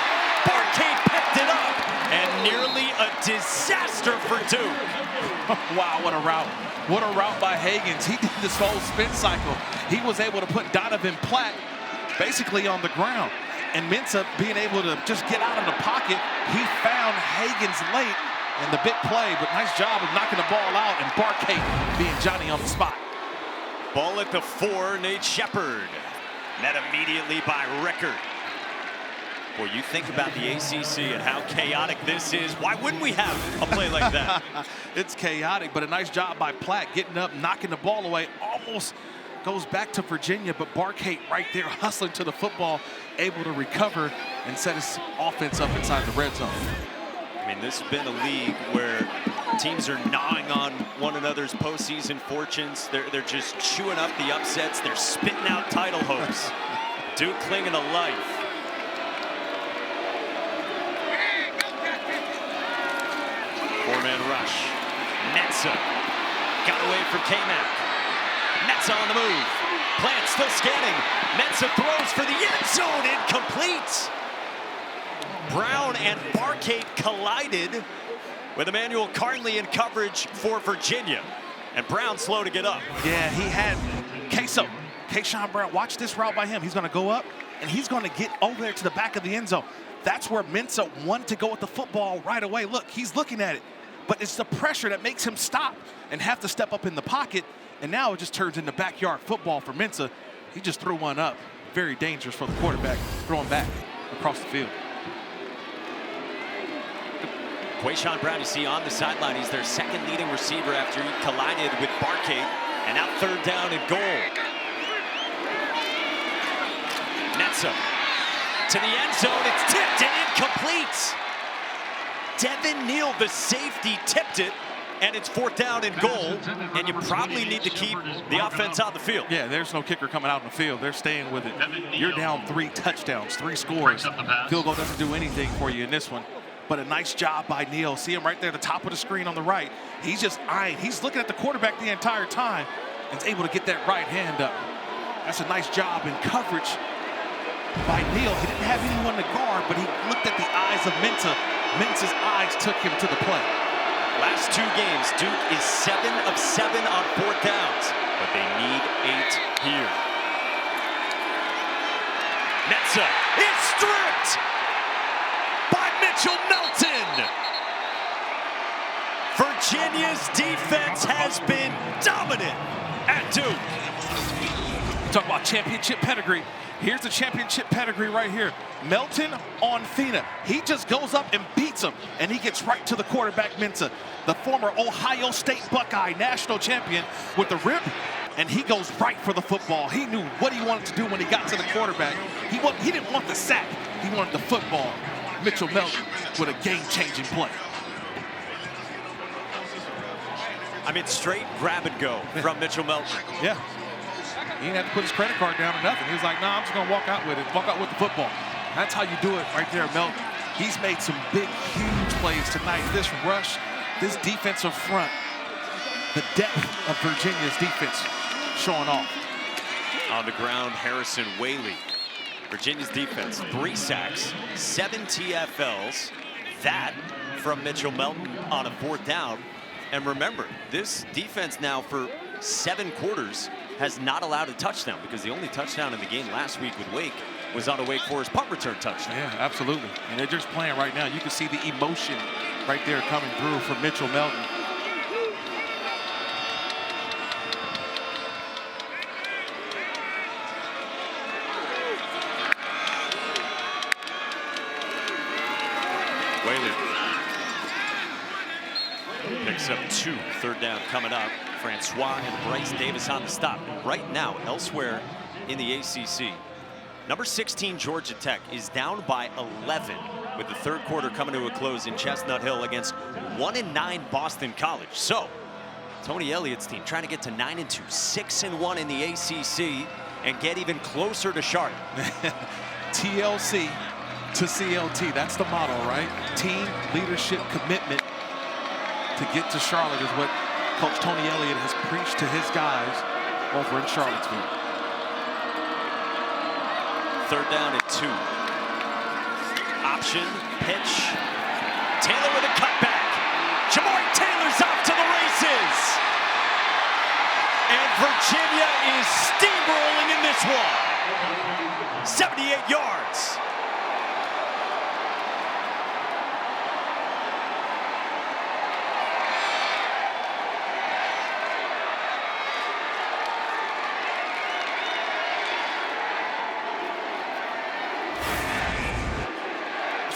Barcade picked it up, and nearly a disaster for Duke. Wow, what a route. What a route by Higgins. He did this whole spin cycle. He was able to put Donovan Platt basically on the ground. And Mensah being able to just get out of the pocket, he found Higgins late in the big play, but nice job of knocking the ball out, and Barcade being Johnny on the spot. Ball at the 4, Nate Shepard. Met immediately by Rickard. Boy, you think about the ACC and how chaotic this is. Why wouldn't we have a play like that? It's chaotic, but a nice job by Platt getting up, knocking the ball away. Almost goes back to Virginia, but Barkate right there hustling to the football, able to recover and set his offense up inside the red zone. I mean, this has been a league where teams are gnawing on one another's postseason fortunes. They're just chewing up the upsets. They're spitting out title hopes. Duke clinging to life. Four-man rush. Netza got away from K-Mac. Netza on the move. Plant still scanning. Netza throws for the end zone. Incomplete. Brown and Barkate collided with Emmanuel Carnley in coverage for Virginia. And Brown slow to get up. Yeah, he had Kayshawn Brown. Watch this route by him. He's going to go up, and he's going to get over there to the back of the end zone. That's where Mensah wanted to go with the football right away. Look, he's looking at it. But it's the pressure that makes him stop and have to step up in the pocket. And now it just turns into backyard football for Mensah. He just threw one up. Very dangerous for the quarterback, throwing back across the field. Quayshawn Brown, you see on the sideline, he's their second leading receiver after he collided with Barkate. And now third down and goal. Netza to the end zone. It's tipped and incomplete. Devin Neal, the safety, tipped it, and it's fourth down and goal. And you probably need to keep the offense on the field. Yeah, there's no kicker coming out in the field. They're staying with it. You're down 3 touchdowns, 3 scores. Field goal doesn't do anything for you in this one. But a nice job by Neal. See him right there at the top of the screen on the right. He's just eyeing. He's looking at the quarterback the entire time and is able to get that right hand up. That's a nice job in coverage by Neal. He didn't have anyone to guard, but he looked at the eyes of Mensah. Mensah's eyes took him to the play. Last 2 games, Duke is 7 of 7 on fourth downs, but they need 8 here. Netza is stripped by Mitchell Melton. Virginia's defense has been dominant at Duke. Talk about championship pedigree. Here's the championship pedigree right here. Melton on Fina. He just goes up and beats him, and he gets right to the quarterback, Mensah, the former Ohio State Buckeye national champion, with the rip, and he goes right for the football. He knew what he wanted to do when he got to the quarterback. He didn't want the sack. He wanted the football. Mitchell Melton with a game-changing play. I mean, straight grab and go from Mitchell Melton. Yeah. He didn't have to put his credit card down or nothing. He was like, nah, I'm just going to walk out with it. Walk out with the football. That's how you do it right there, Melton. He's made some big, huge plays tonight. This rush, this defensive front, the depth of Virginia's defense showing off. On the ground, Harrison Whaley. Virginia's defense, 3 sacks, 7 TFLs. That from Mitchell Melton on a fourth down. And remember, this defense now for 7 quarters has not allowed a touchdown, because the only touchdown in the game last week with Wake was on a Wake Forest punt return touchdown. Yeah, absolutely. And they're just playing right now. You can see the emotion right there coming through from Mitchell Melton. Whaley picks up 2, third down coming up. Francois and Bryce Davis on the stop. Right now, elsewhere in the ACC, number 16 Georgia Tech is down by 11 with the third quarter coming to a close in Chestnut Hill against 1-9 Boston College. So Tony Elliott's team trying to get to 9-2, 6-1 in the ACC, and get even closer to Charlotte. TLC to CLT, that's the motto, right? Team, leadership, commitment to get to Charlotte is what Coach Tony Elliott has preached to his guys over in Charlottesville. Third down and 2. Option, pitch. Taylor with a cutback. Jamari Taylor's off to the races. And Virginia is steamrolling in this one. 78 yards.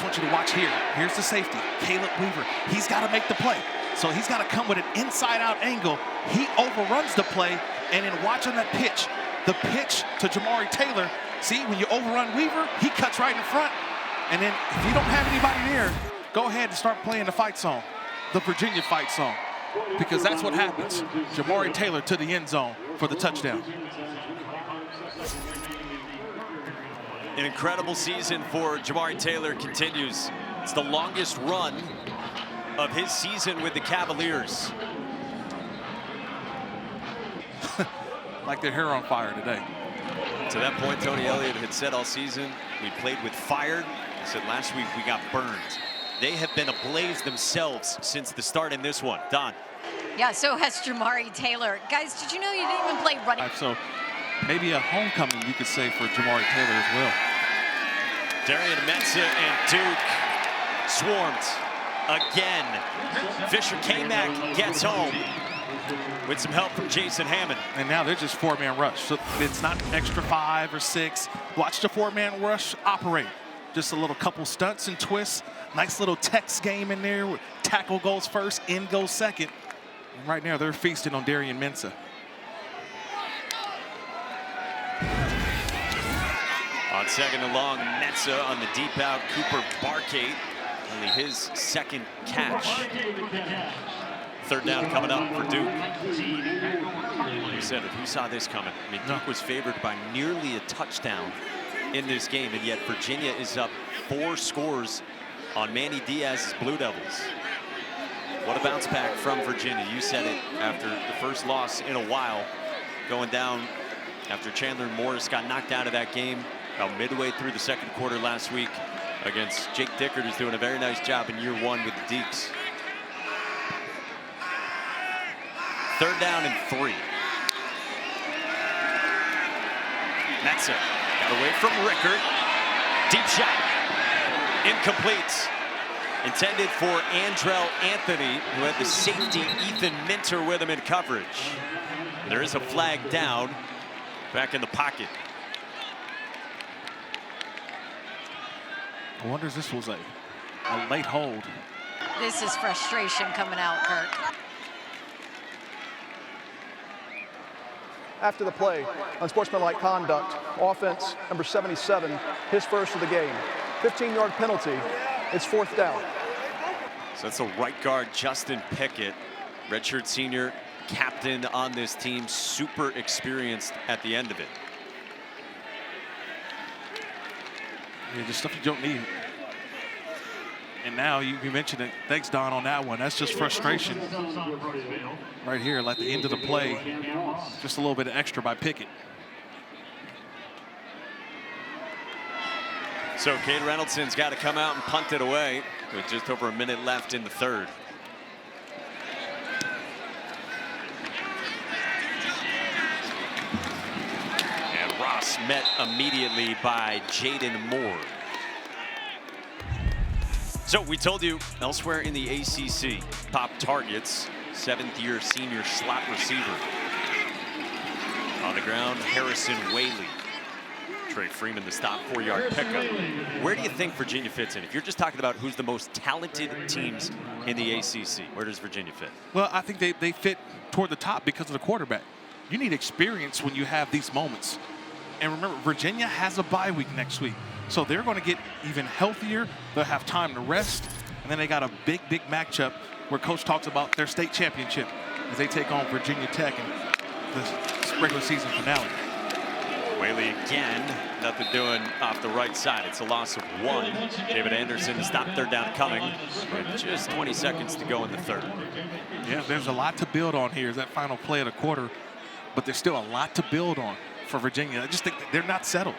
want you to watch here. Here's the safety, Caleb Weaver. He's got to make the play. So he's got to come with an inside-out angle. He overruns the play, and then watch on that pitch. The pitch to Jamari Taylor. See, when you overrun Weaver, he cuts right in front. And then if you don't have anybody there, go ahead and start playing the fight song, the Virginia fight song, because that's what happens. Jamari Taylor to the end zone for the touchdown. An incredible season for Jamari Taylor continues. It's the longest run of his season with the Cavaliers. Like their hair on fire today. To that point, Tony Elliott had said all season, we played with fire. He said last week we got burned. They have been ablaze themselves since the start in this one. Don. Yeah, so has Jamari Taylor. Guys, did you know you didn't even play running? So maybe a homecoming, you could say, for Jamari Taylor as well. Darian Mensah and Duke swarmed again. Fisher K-Mac gets home with some help from Jason Hammond. And now they're just four-man rush. So it's not extra 5 or 6. Watch the four-man rush operate. Just a little couple stunts and twists. Nice little Tex game in there. Where tackle goes first, end goes second. And right now they're feasting on Darian Mensah. On second and long, Mensah on the deep out. Cooper Barkate, only his second catch. Third down coming up for Duke. You said it, who saw this coming? I mean, Duke was favored by nearly a touchdown in this game, and yet Virginia is up 4 scores on Manny Diaz's Blue Devils. What a bounce back from Virginia. You said it, after the first loss in a while, going down after Chandler Morris got knocked out of that game about midway through the second quarter last week against Jake Dickert, who's doing a very nice job in year 1 with the Deeks. Third down and 3. Mensah got away from Rickert. Deep shot. Incomplete. Intended for Andrell Anthony, who had the safety Ethan Minter with him in coverage. There is a flag down. Back in the pocket. I wonder if this was a late hold. This is frustration coming out, Kirk. After the play, unsportsmanlike conduct, offense number 77, his first of the game. 15-yard penalty. It's 4th down. So that's a right guard, Justin Pickett, redshirt senior, captain on this team, super experienced at the end of it. Yeah, just stuff you don't need. And now you mentioned it. Thanks, Don, on that one. That's just frustration. Right here, at the end of the play, just a little bit of extra by Pickett. So Cade Reynoldson's got to come out and punt it away with just over a minute left in the third. And Ross met immediately by Jaden Moore. So we told you elsewhere in the ACC, top targets, 7th-year senior slot receiver. On the ground, Harrison Whaley. Trey Freeman, the stop, 4-yard pickup. Where do you think Virginia fits in? If you're just talking about who's the most talented teams in the ACC, where does Virginia fit? Well, I think they fit toward the top because of the quarterback. You need experience when you have these moments. And remember, Virginia has a bye week next week. So they're going to get even healthier. They'll have time to rest. And then they got a big, big matchup where Coach talks about their state championship as they take on Virginia Tech in the regular season finale. Whaley again, nothing doing off the right side. It's a loss of 1. David Anderson, the stop, third down coming with just 20 seconds to go in the third. Yeah, there's a lot to build on here. Is that final play of the quarter, but there's still a lot to build on for Virginia. I just think they're not settled.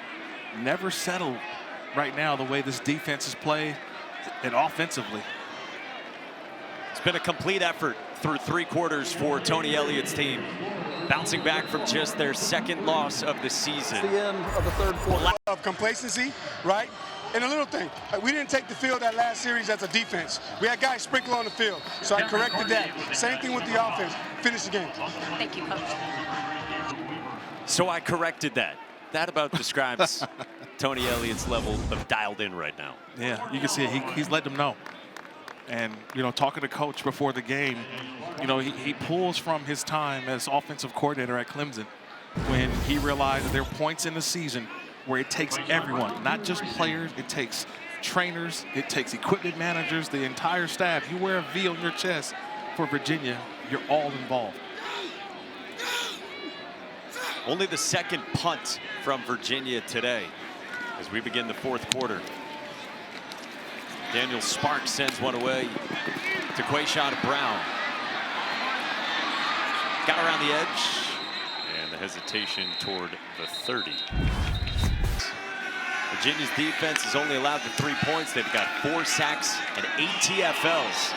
Never settled right now the way this defense is played and offensively. It's been a complete effort through 3 quarters for Tony Elliott's team. Bouncing back from just their 2nd loss of the season. It's the end of the 3rd quarter. Of complacency, right? And a little thing, we didn't take the field that last series as a defense. We had guys sprinkle on the field, so I corrected that. Same thing with the offense. Finish the game. Thank you, Coach. So I corrected that. That about describes Tony Elliott's level of dialed in right now. Yeah, you can see it. He's let them know. And, you know, talking to coach before the game, you know, he pulls from his time as offensive coordinator at Clemson when he realized that there are points in the season where it takes everyone, not just players, it takes trainers, it takes equipment managers, the entire staff. You wear a V on your chest for Virginia, you're all involved. Only the second punt from Virginia today as we begin the fourth quarter. Daniel Sparks sends one away to Quayshawn Brown. Got around the edge, and the hesitation toward the 30. Virginia's defense is only allowed to 3 points. They've got 4 sacks and 8 TFLs.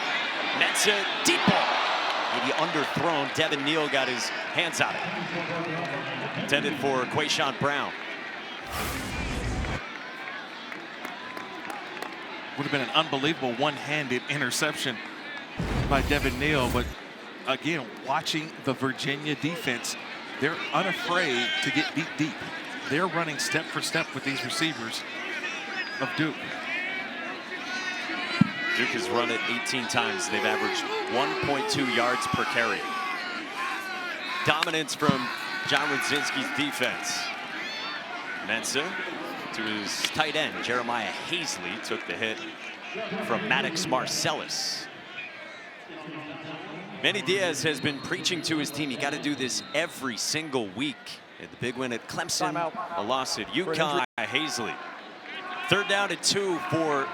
Mensah, deep ball. Maybe underthrown. Devin Neal got his hands on it. Intended for Quayshawn Brown. Would have been an unbelievable one-handed interception by Devin Neal, but again, watching the Virginia defense, they're unafraid to get beat deep. They're running step for step with these receivers of Duke. Duke has run it 18 times. They've averaged 1.2 yards per carry. Dominance from John Rudzinski's defense. Mensah to his tight end, Jeremiah Hazley, took the hit from Maddox Marcellus. Manny Diaz has been preaching to his team, you got to do this every single week. And the big win at Clemson, a loss at UConn. Hazley. 3rd down and 2 for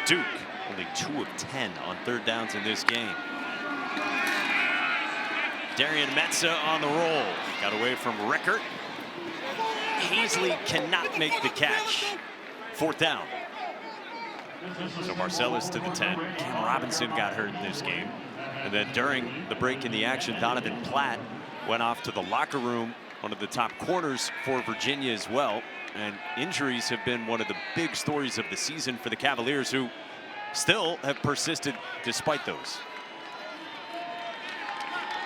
Duke. Only 2 of 10 on 3rd downs in this game. Darian Mensah on the roll. Got away from Rickert. Hazley cannot make the catch. 4th down. So Marcellus to the 10. Cam Robinson got hurt in this game. And then during the break in the action, Donovan Platt went off to the locker room, one of the top corners for Virginia as well. And injuries have been one of the big stories of the season for the Cavaliers, who still have persisted despite those.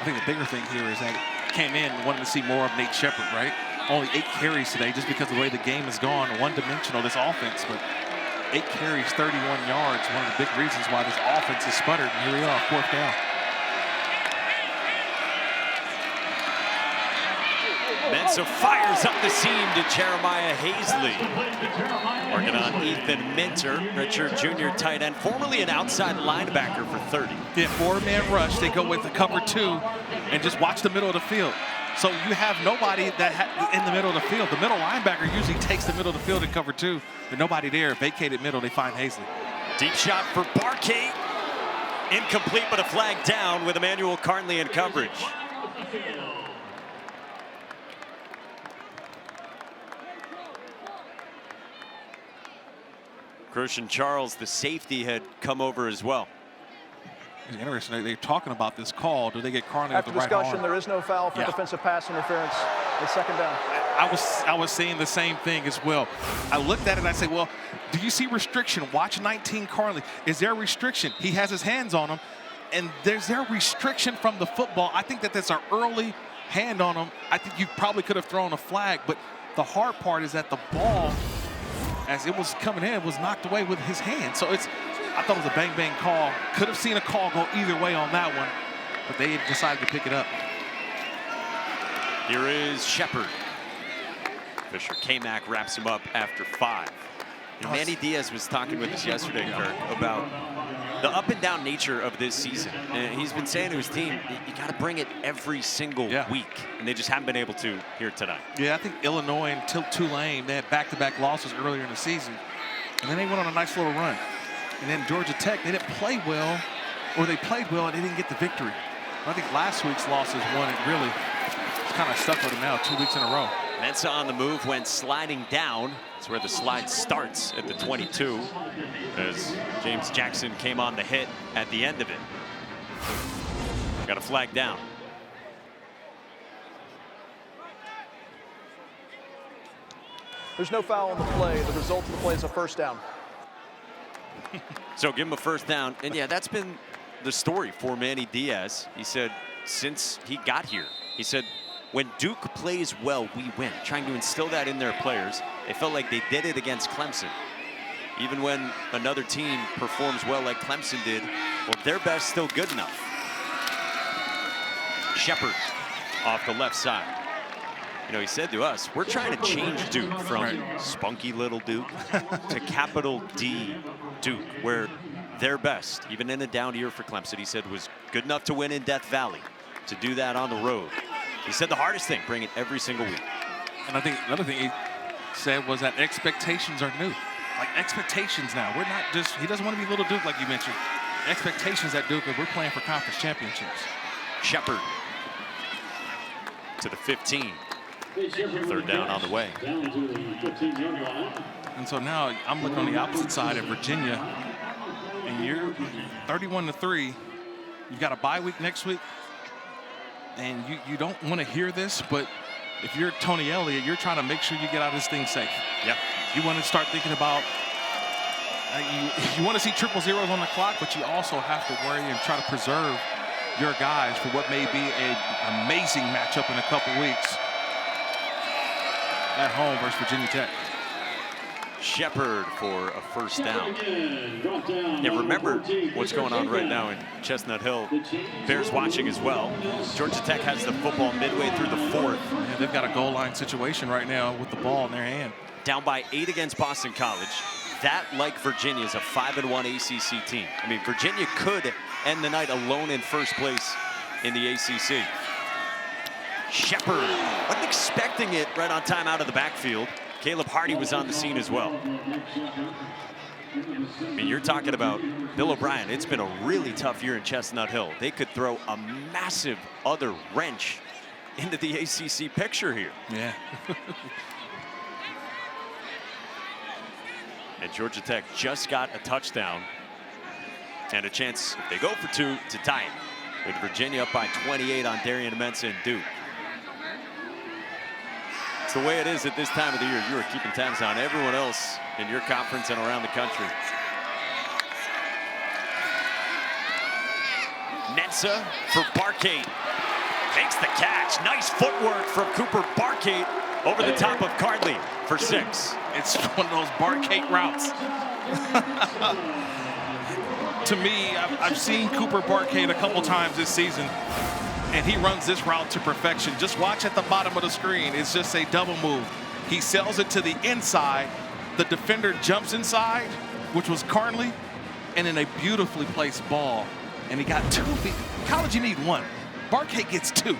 I think the bigger thing here is that it came in wanting to see more of Nate Shepherd, right? Only 8 carries today just because of the way the game has gone, one-dimensional, this offense. But 8 carries, 31 yards, one of the big reasons why this offense is sputtered. And here we are, 4th down. Mensah fires up the seam to Jeremiah Hazley. Working on Ethan Minter, redshirt junior tight end, formerly an outside linebacker for 30. Yeah, 4-man rush. They go with the cover 2 and just watch the middle of the field. So you have nobody that in the middle of the field. The middle linebacker usually takes the middle of the field in cover 2. There's nobody there. Vacated middle, they find Hazley. Deep shot for Barkey. Incomplete, but a flag down with Emmanuel Carnley in coverage. Christian Charles, the safety, had come over as well. It's interesting. They're talking about this call. Do they get Carnley with After the right arm? discussion, there is no foul for defensive pass interference. It's 2nd down. I was saying the same thing as well. I looked at it and I said, well, do you see restriction? Watch 19 Carnley. Is there a restriction? He has his hands on him, and there's there a restriction from the football. I think that that's an early hand on him. I think you probably could have thrown a flag, but the hard part is that the ball, as it was coming in, was knocked away with his hand. So I thought it was a bang-bang call. Could have seen a call go either way on that one, but they decided to pick it up. Here is Shepherd. Fisher K-Mac wraps him up after 5. And Manny Diaz was talking with us yesterday, Kirk, about the up and down nature of this season. And he's been saying to his team, you got to bring it every single week. And they just haven't been able to here tonight. Yeah, I think Illinois and Tulane, they had back-to-back losses earlier in the season. And then they went on a nice little run. And then Georgia Tech, they didn't play well, or they played well and they didn't get the victory. But I think last week's losses won it really. It's kind of stuck with them now, 2 weeks in a row. Mensah on the move, went sliding down. That's where the slide starts at the 22, as James Jackson came on the hit at the end of it. Got a flag down. There's no foul on the play. The result of the play is a 1st down. So give him a 1st down. And yeah, that's been the story for Manny Diaz. He said since he got here, he said, when Duke plays well, we win. Trying to instill that in their players. They felt like they did it against Clemson. Even when another team performs well like Clemson did, well, their best still good enough. Shepard off the left side. You know, he said to us, we're trying to change Duke from spunky little Duke to capital D Duke, where their best, even in a down year for Clemson, he said was good enough to win in Death Valley. To do that on the road, he said the hardest thing, bring it every single week. And I think another thing he said was that expectations are new. Like expectations now. We're not just, he doesn't want to be little Duke like you mentioned. Expectations at Duke, we're playing for conference championships. Shepard to the 15. Third down on the way. And so now I'm looking on the opposite side at Virginia, and you're 31-3. You've got a bye week next week, and you don't want to hear this, but if you're Tony Elliott, you're trying to make sure you get out of this thing safe. Yeah. You want to start thinking about, you want to see triple zeros on the clock, but you also have to worry and try to preserve your guys for what may be an amazing matchup in a couple weeks at home versus Virginia Tech. Shepard for a first down. Yeah, remember what's going on right now in Chestnut Hill. Bears watching as well. Georgia Tech has the football midway through the fourth. Yeah, they've got a goal line situation right now with the ball in their hand. Down by 8 against Boston College. That, like Virginia, is a 5-1 ACC team. I mean, Virginia could end the night alone in first place in the ACC. Shepard wasn't expecting it right on time out of the backfield. Caleb Hardy was on the scene as well. I mean, you're talking about Bill O'Brien. It's been a really tough year in Chestnut Hill. They could throw a massive other wrench into the ACC picture here. Yeah. And Georgia Tech just got a touchdown and a chance, if they go for 2, to tie it, with Virginia up by 28 on Darian Mensah and Duke. It's the way it is at this time of the year. You are keeping tabs on everyone else in your conference and around the country. Mensah for Barkate. Makes the catch. Nice footwork from Cooper Barkate over the top of Cardley for 6. It's one of those Barkate routes. To me, I've seen Cooper Barkate a couple times this season, and he runs this route to perfection. Just watch at the bottom of the screen. It's just a double move. He sells it to the inside. The defender jumps inside, which was Carnley, and in a beautifully placed ball. And he got 2. College, you need 1. Barkate gets 2.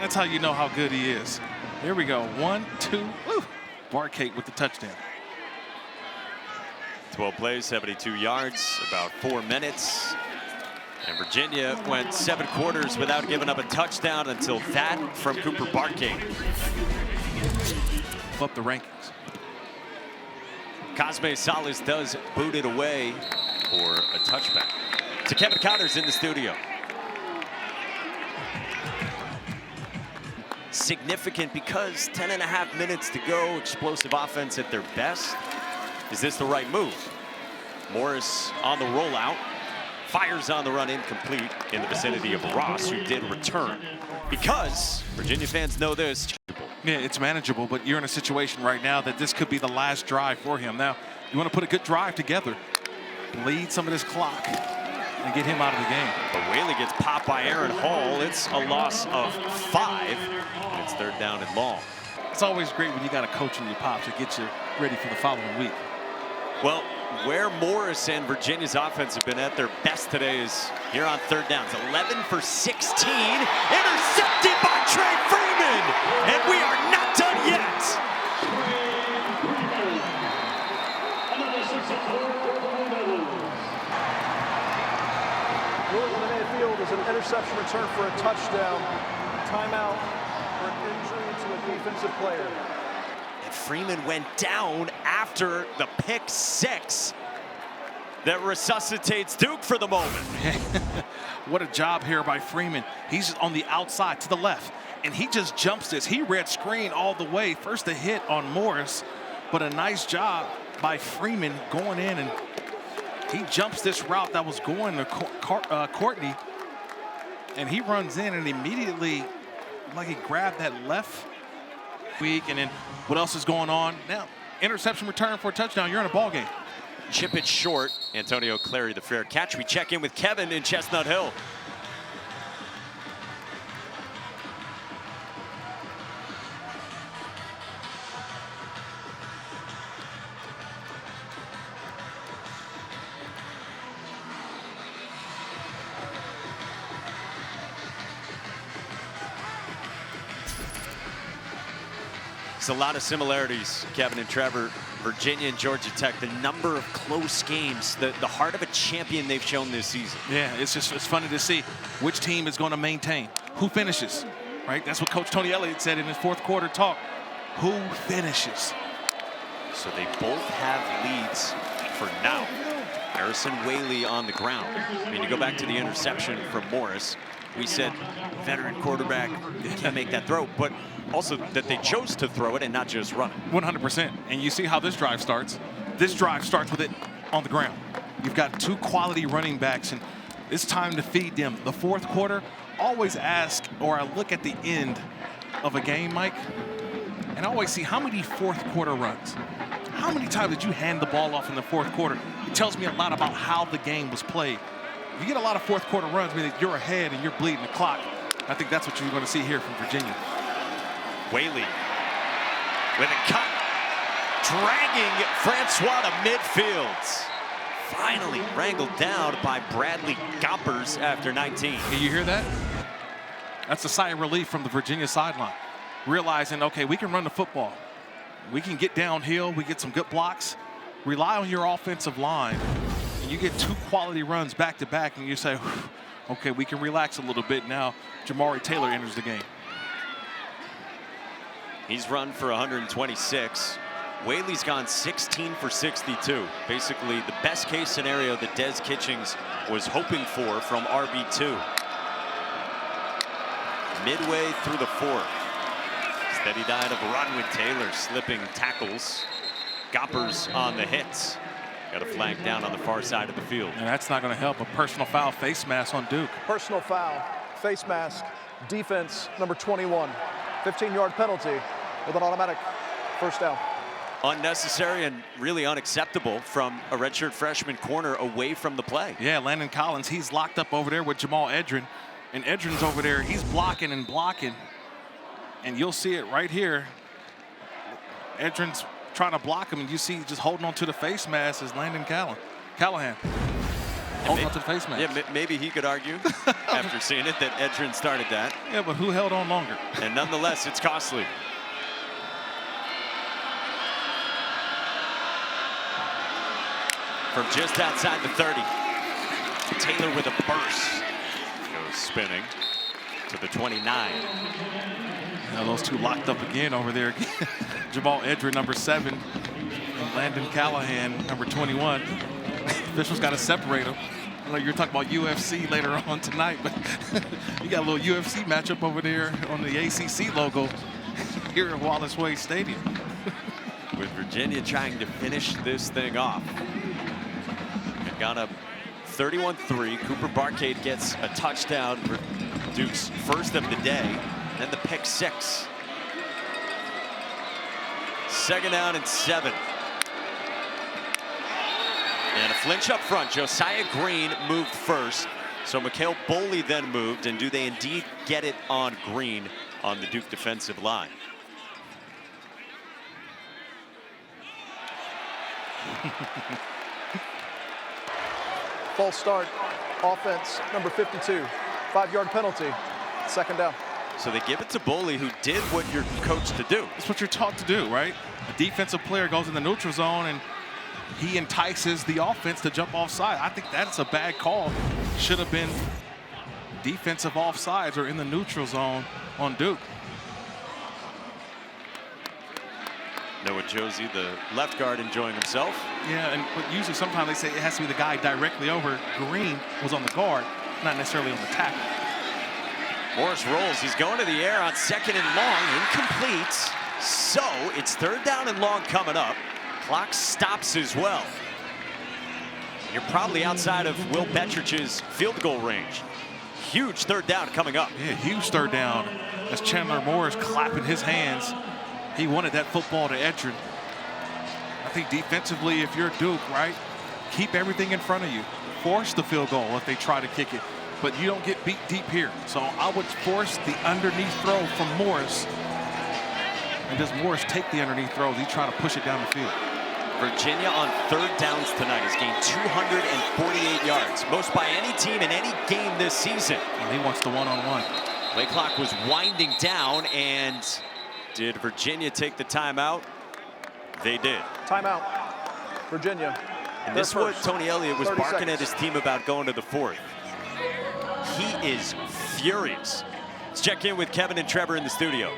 That's how you know how good he is. Here we go. 1, 2. Woo. Barkate with the touchdown. 12 plays, 72 yards, about 4 minutes. And Virginia went 7 quarters without giving up a touchdown until that from Cooper Barkate. Up the rankings. Cosme Salas does boot it away for a touchback. To Kevin Connors in the studio. Significant because 10.5 minutes to go, explosive offense at their best. Is this the right move? Morris on the rollout, fires on the run, incomplete in the vicinity of Ross, who did return. Because Virginia fans know this. Yeah, it's manageable, but you're in a situation right now that this could be the last drive for him. Now, you want to put a good drive together, bleed some of this clock, and get him out of the game. But Whaley gets popped by Aaron Hall. It's a loss of 5, and it's 3rd down and long. It's always great when you got a coach in your pops to get you ready for the following week. Well, where Morris and Virginia's offense have been at their best today is here on 3rd downs. 11 for 16, intercepted by Trey Freeman, and we are not done yet. Ruling on the midfield is an interception return for a touchdown. Timeout for an injury to a defensive player. And Freeman went down after the pick 6 that resuscitates Duke for the moment. What a job here by Freeman. He's on the outside to the left, and he just jumps this. He read screen all the way. First a hit on Morris, but a nice job by Freeman going in, and he jumps this route that was going to Courtney, and he runs in and immediately, like he grabbed that left week. And then what else is going on? Now, interception return for a touchdown, you're in a ball game. Chip it short. Antonio Clary, the fair catch. We check in with Kevin in Chestnut Hill. A lot of similarities, Kevin and Trevor. Virginia and Georgia Tech, the number of close games, the heart of a champion they've shown this season. Yeah, it's funny to see which team is going to maintain, who finishes, right? That's what Coach Tony Elliott said in his fourth quarter talk. Who finishes? So they both have leads for now. Harrison Whaley on the ground. I mean, you go back to the interception from Morris. We said veteran quarterback can't make that throw, but also that they chose to throw it and not just run it. 100%. And you see how this drive starts. This drive starts with it on the ground. You've got two quality running backs, and it's time to feed them. The fourth quarter, always ask, or I look at the end of a game, Mike, and I always see how many fourth quarter runs. How many times did you hand the ball off in the fourth quarter? It tells me a lot about how the game was played. If you get a lot of fourth quarter runs, meaning you're ahead and you're bleeding the clock, I think that's what you're going to see here from Virginia. Whaley with a cut, dragging Francois to midfield. Finally wrangled down by Bradley Gompers after 19. Can you hear that? That's a sigh of relief from the Virginia sideline. Realizing, okay, we can run the football. We can get downhill. We get some good blocks. Rely on your offensive line. And you get two quality runs back to back, and you say, okay, we can relax a little bit now. Jamari Taylor enters the game. He's run for 126. Whaley's gone 16 for 62. Basically the best case scenario that Des Kitchings was hoping for from RB2. Midway through the fourth. Steady diet of run with Taylor slipping tackles. Gompers on the hits. Got a flag down on the far side of the field. And that's not going to help. A personal foul, face mask on Duke. Personal foul, face mask, defense number 21. 15-yard penalty with an automatic first down. Unnecessary and really unacceptable from a redshirt freshman corner away from the play. Yeah, Landon Collins, he's locked up over there with Jamal Edrin. And Edrin's over there, he's blocking and blocking. And you'll see it right here. Edrin's trying to block him, and you see just holding on to the face mask is Landon Callahan. Holding on to the face mask. Yeah, maybe he could argue after seeing it that Edrin started that. Yeah, but who held on longer? And nonetheless, it's costly. From just outside the 30. Taylor with a burst. Goes spinning to the 29. Now those two locked up again over there. Jamal Edrin, number 7, and Landon Callahan, number 21. Officials got to separate them. I know you're talking about UFC later on tonight, but you got a little UFC matchup over there on the ACC logo here at Wallace Wade Stadium. With Virginia trying to finish this thing off. They've got a 31-3. Cooper Barcade gets a touchdown for Duke's first of the day. Then the pick 6. Second down and 7. And a flinch up front. Josiah Green moved first. So Mikhail Boley then moved. And do they indeed get it on Green on the Duke defensive line? False start, offense number 52. 5-yard penalty, second down. So they give it to Boley, who did what you're coached to do. That's what you're taught to do, right? A defensive player goes in the neutral zone and he entices the offense to jump offside. I think that's a bad call. Should have been defensive offsides or in the neutral zone on Duke. Noah Josie, the left guard, enjoying himself. Yeah, but usually sometimes they say it has to be the guy directly over. Green was on the guard, not necessarily on the tackle. Morris rolls. He's going to the air on second and long. Incomplete. So it's third down and long coming up. Clock stops as well. You're probably outside of Will Bettridge's field goal range. Huge third down coming up. Yeah, huge third down. As Chandler Morris clapping his hands. He wanted that football to Edrin. think defensively, if you're Duke, right, keep everything in front of you. Force the field goal if they try to kick it, but you don't get beat deep here. So I would force the underneath throw from Morris. And does Morris take the underneath throw? He's trying to push it down the field. Virginia on third downs tonight has gained 248 yards, most by any team in any game this season. And he wants the one-on-one. Play clock was winding down, and did Virginia take the timeout? They did. Timeout. Virginia. And this is what Tony Elliott was barking at his team about going to the fourth. He is furious. Let's check in with Kevin and Trevor in the studio.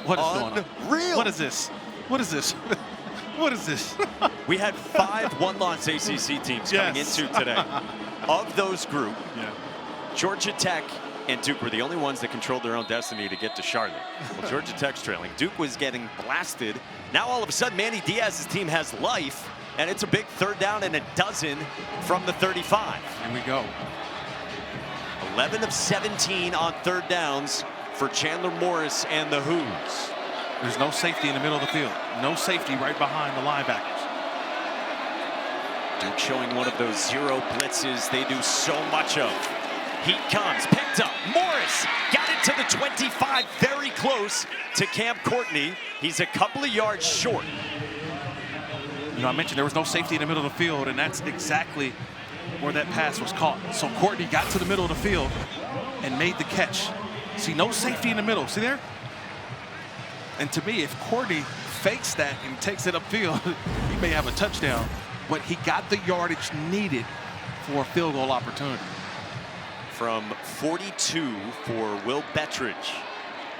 What is going on? Unreal. What is this? What is this? What is this? We had 5 one-loss ACC teams coming into today. Of those group, Georgia Tech and Duke were the only ones that controlled their own destiny to get to Charlotte. Well, Georgia Tech's trailing. Duke was getting blasted. Now all of a sudden, Manny Diaz's team has life, and it's a big third down and a dozen from the 35. Here we go. 11 of 17 on third downs for Chandler Morris and the Hoos. There's no safety in the middle of the field. No safety right behind the linebackers. Duke showing one of those zero blitzes they do so much of. Heat comes, picked up. Morris got it to the 25, very close to Cam Courtney. He's a couple of yards short. You know, I mentioned there was no safety in the middle of the field, and that's exactly where that pass was caught. So Courtney got to the middle of the field and made the catch. See, no safety in the middle. See there? And to me, if Courtney fakes that and takes it upfield, he may have a touchdown. But he got the yardage needed for a field goal opportunity. From 42 for Will Bettridge,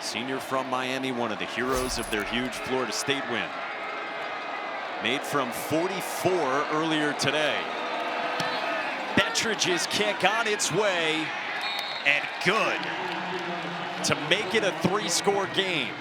senior from Miami, one of the heroes of their huge Florida State win. Made from 44 earlier today. Bettridge's kick on its way, and good to make it a 3-score game.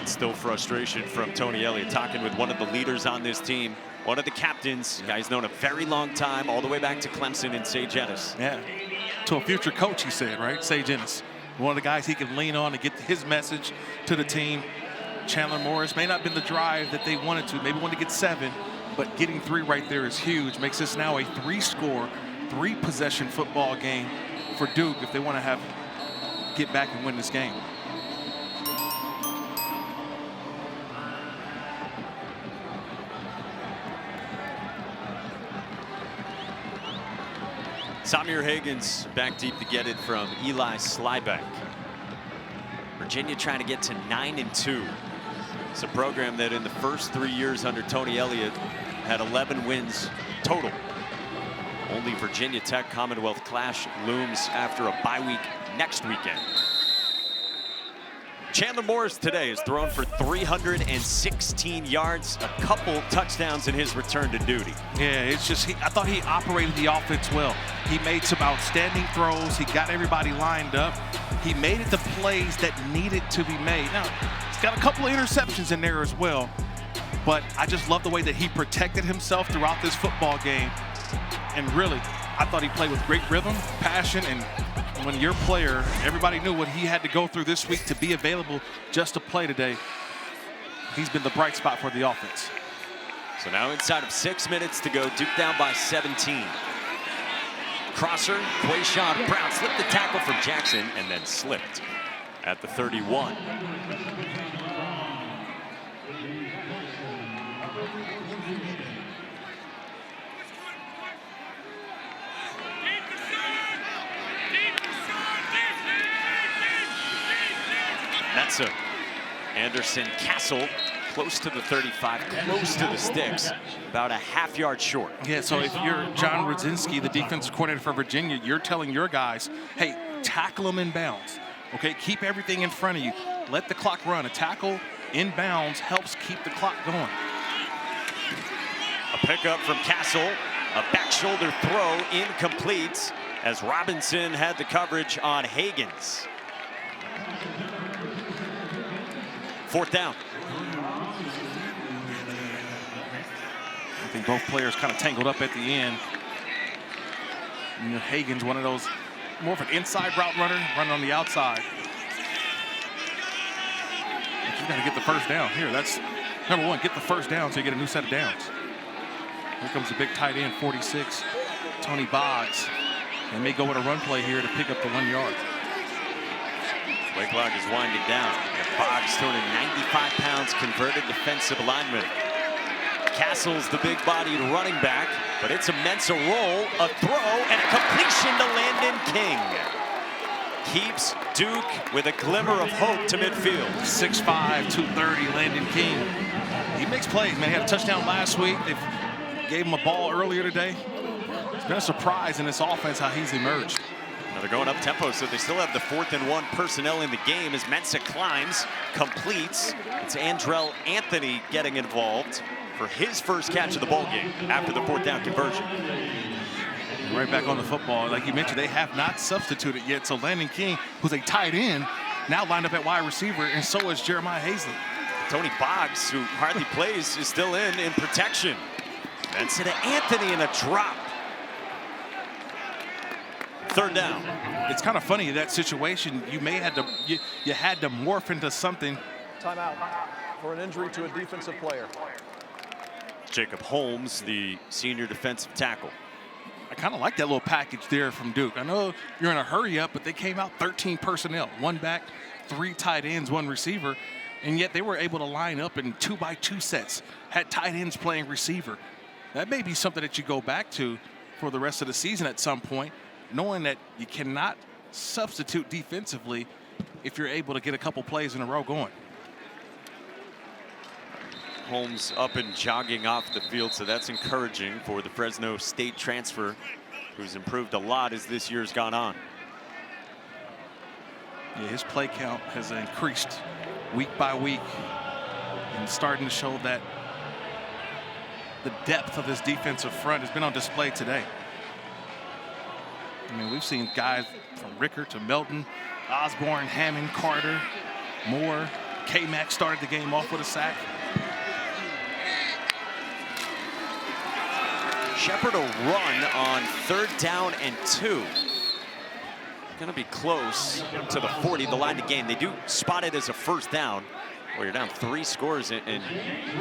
Still frustration from Tony Elliott, talking with one of the leaders on this team, one of the captains, guys known a very long time, all the way back to Clemson and Sage Ennis. Yeah, to a future coach, he said, right? Sage Ennis, one of the guys he can lean on to get his message to the team. Chandler Morris may not have been the drive that they wanted to, maybe wanted to get 7, but getting 3 right there is huge. Makes this now a 3-score, 3-possession football game for Duke if they want to get back and win this game. Samir Higgins back deep to get it from Eli Slybeck. Virginia trying to get to 9-2. It's a program that in the first 3 years under Tony Elliott had 11 wins total. Only Virginia Tech Commonwealth Clash looms after a bye week next weekend. Chandler Morris today has thrown for 316 yards, a couple touchdowns in his return to duty. Yeah, it's just, I thought he operated the offense well. He made some outstanding throws. He got everybody lined up. He made it the plays that needed to be made. Now, he's got a couple of interceptions in there as well, but I just love the way that he protected himself throughout this football game. And really, I thought he played with great rhythm, passion, and when your player, everybody knew what he had to go through this week to be available just to play today. He's been the bright spot for the offense. So now inside of 6 minutes to go, Duke down by 17. Crosser, Quayshawn Brown slipped the tackle from Jackson and then slipped at the 31. That's a Anderson Castle close to the 35, close to the sticks, about a half-yard short. Yeah, so if you're John Rudzinski, the defensive coordinator for Virginia, you're telling your guys, hey, tackle them in bounds, okay? Keep everything in front of you. Let the clock run. A tackle in bounds helps keep the clock going. A pickup from Castle. A back shoulder throw incomplete as Robinson had the coverage on Hagans. 4th down. I think both players kind of tangled up at the end. You know, Hagans, one of those more of an inside route runner, running on the outside. But you got to get the first down here. That's number one, get the first down so you get a new set of downs. Here comes the big tight end, 46, Tony Boggs. They may go with a run play here to pick up the 1 yard. Play clock is winding down. And Boggs, 295 pounds, converted defensive lineman. Castle's the big-bodied running back, but it's a Mensa roll, a throw, and a completion to Landon King. Keeps Duke with a glimmer of hope to midfield. 6'5", 230, Landon King. He makes plays, man. He had a touchdown last week. They gave him a ball earlier today. It's been a surprise in this offense how he's emerged. Now they're going up tempo, so they still have the 4th and 1 personnel in the game as Mensa climbs, completes. It's Andrell Anthony getting involved for his first catch of the ball game after the 4th down conversion. Right back on the football. Like you mentioned, they have not substituted yet. So Landon King, who's a tight end, now lined up at wide receiver, and so is Jeremiah Hazlett. Tony Boggs, who hardly plays, is still in protection. Mensa to Anthony in a drop. 3rd down. It's kind of funny in that situation. You may had to you had to morph into something. Timeout for an injury to a defensive player. Jacob Holmes, the senior defensive tackle. I kind of like that little package there from Duke. I know you're in a hurry up, but they came out 13 personnel, 1 back, 3 tight ends, 1 receiver, and yet they were able to line up in 2-by-2 sets. Had tight ends playing receiver. That may be something that you go back to for the rest of the season at some point, knowing that you cannot substitute defensively if you're able to get a couple plays in a row going. Holmes up and jogging off the field, so that's encouraging for the Fresno State transfer, who's improved a lot as this year's gone on. Yeah, his play count has increased week by week and starting to show that the depth of this defensive front has been on display today. I mean, we've seen guys from Rickert to Melton, Osborne, Hammond, Carter, Moore. K-Mac started the game off with a sack. Shepard a run on 3rd down and 2. Gonna be close to the 40, the line to gain. They do spot it as a 1st down. Well, you're down 3 scores, and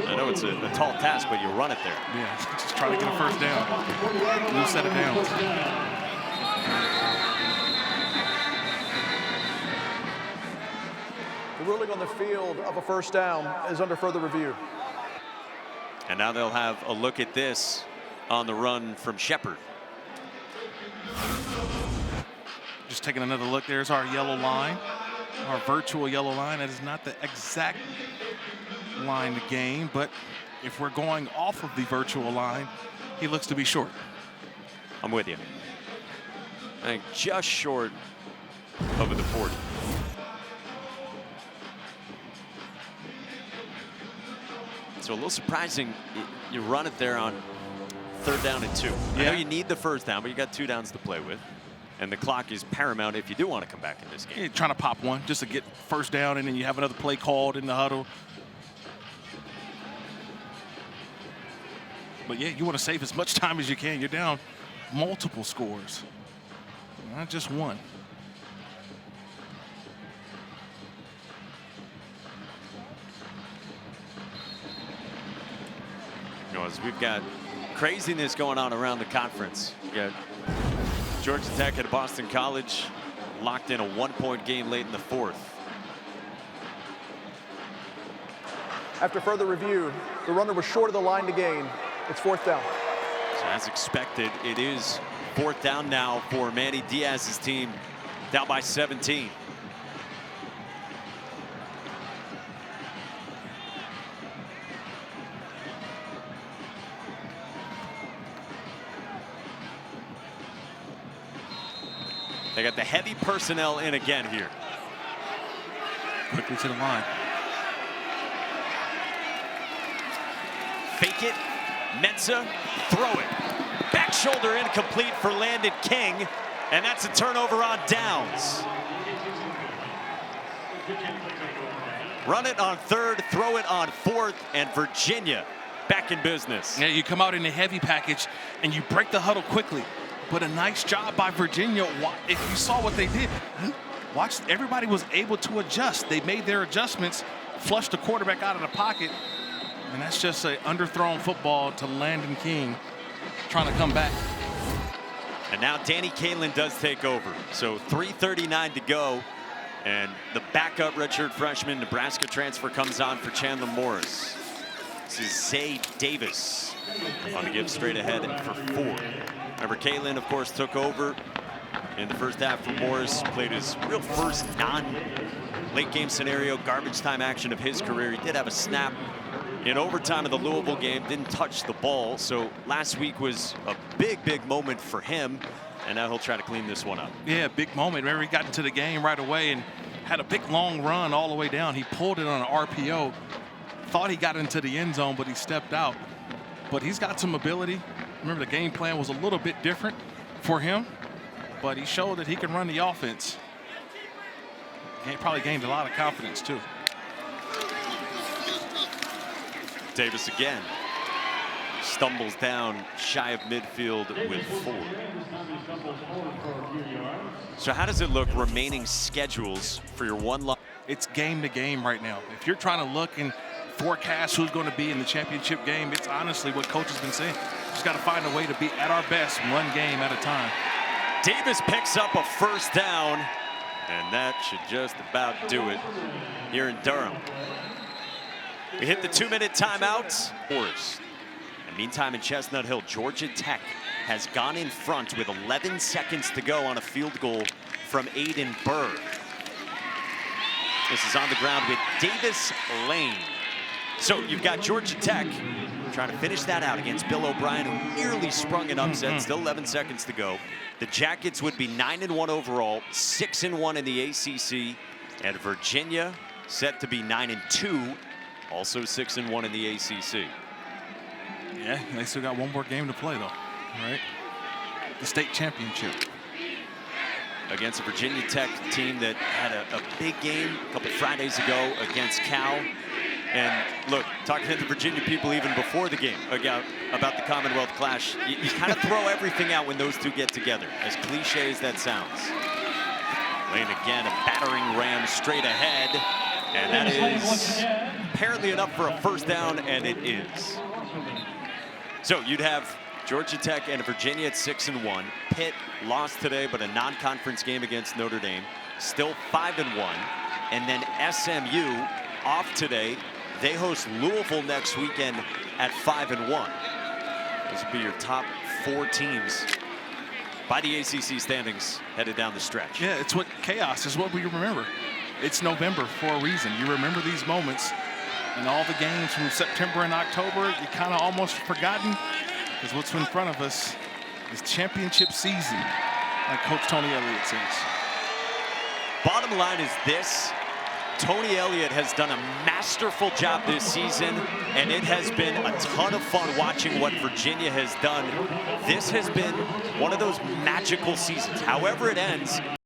I know it's a tall task, but you run it there. Yeah, just try to get a 1st down. New set of downs. The ruling on the field of a 1st down is under further review. And now they'll have a look at this on the run from Shepard. Just taking another look, there's our yellow line, our virtual yellow line. That is not the exact line to gain, but if we're going off of the virtual line, he looks to be short. I'm with you. I think just short of the 40. So a little surprising, you run it there on 3rd down and 2. Yeah. I know you need the 1st down, but you got 2 downs to play with. And the clock is paramount if you do want to come back in this game. You're trying to pop one just to get 1st down, and then you have another play called in the huddle. But yeah, you want to save as much time as you can. You're down multiple scores, not just one. You know, as we've got craziness going on around the conference. You got Georgia Tech at Boston College locked in a 1-point game late in the 4th. After further review, the runner was short of the line to gain. It's 4th down. So as expected, it is 4th down now for Manny Diaz's team, down by 17. They got the heavy personnel in again here. Quickly to the line. Fake it, Mensa, throw it. Back shoulder incomplete for Landon King, and that's a turnover on downs. Run it on third, throw it on fourth, and Virginia back in business. Yeah, you come out in a heavy package and you break the huddle quickly. But a nice job by Virginia. If you saw what they did, watch, everybody was able to adjust. They made their adjustments, flushed the quarterback out of the pocket, and that's just an underthrown football to Landon King trying to come back. And now Danny Kaelin does take over. So 3:39 to go. And the backup redshirt freshman Nebraska transfer comes on for Chandler Morris. This is Zay Davis on the give straight ahead for 4. Remember, Kaelin, of course, took over in the first half for Morris, played his real first non-late game scenario, garbage time action of his career. He did have a snap in overtime of the Louisville game, didn't touch the ball. So last week was a big, big moment for him. And now he'll try to clean this one up. Yeah, big moment. Remember, he got into the game right away and had a big long run all the way down. He pulled it on an RPO. Thought he got into the end zone, but he stepped out. But he's got some ability. Remember, the game plan was a little bit different for him, but he showed that he can run the offense. He probably gained a lot of confidence, too. Davis again. Stumbles down shy of midfield with 4. So how does it look remaining schedules for your one line? It's game to game right now. If you're trying to look and forecast who's going to be in the championship game, it's honestly what coach has been saying. Just got to find a way to be at our best one game at a time. Davis picks up a first down, and that should just about do it here in Durham. We hit the 2-minute timeout. Forrest. And meantime, in Chestnut Hill, Georgia Tech has gone in front with 11 seconds to go on a field goal from Aiden Burr. This is on the ground with Davis Lane. So you've got Georgia Tech trying to finish that out against Bill O'Brien, who nearly sprung an upset. Still 11 seconds to go. The Jackets would be 9-1 overall, 6-1 in the ACC, and Virginia set to be 9-2, also 6-1 in the ACC. Yeah, they still got one more game to play, though, right? The state championship. Against a Virginia Tech team that had a big game a couple Fridays ago against Cal. And look, talking to the Virginia people even before the game about the Commonwealth Clash, you kind of throw everything out when those two get together, as cliche as that sounds. Lane again, a battering ram straight ahead. And that is apparently enough for a first down, and it is. So you'd have Georgia Tech and Virginia at 6-1. Pitt lost today, but a non-conference game against Notre Dame. Still 5-1. And then SMU off today. They host Louisville next weekend at 5-1. Those will be your top 4 teams by the ACC standings headed down the stretch. Yeah, it's what chaos is what we remember. It's November for a reason. You remember these moments. And all the games from September and October, you kind of almost forgotten, because what's in front of us is championship season, like Coach Tony Elliott says. Bottom line is this: Tony Elliott has done a masterful job this season, and it has been a ton of fun watching what Virginia has done. This has been one of those magical seasons. However it ends,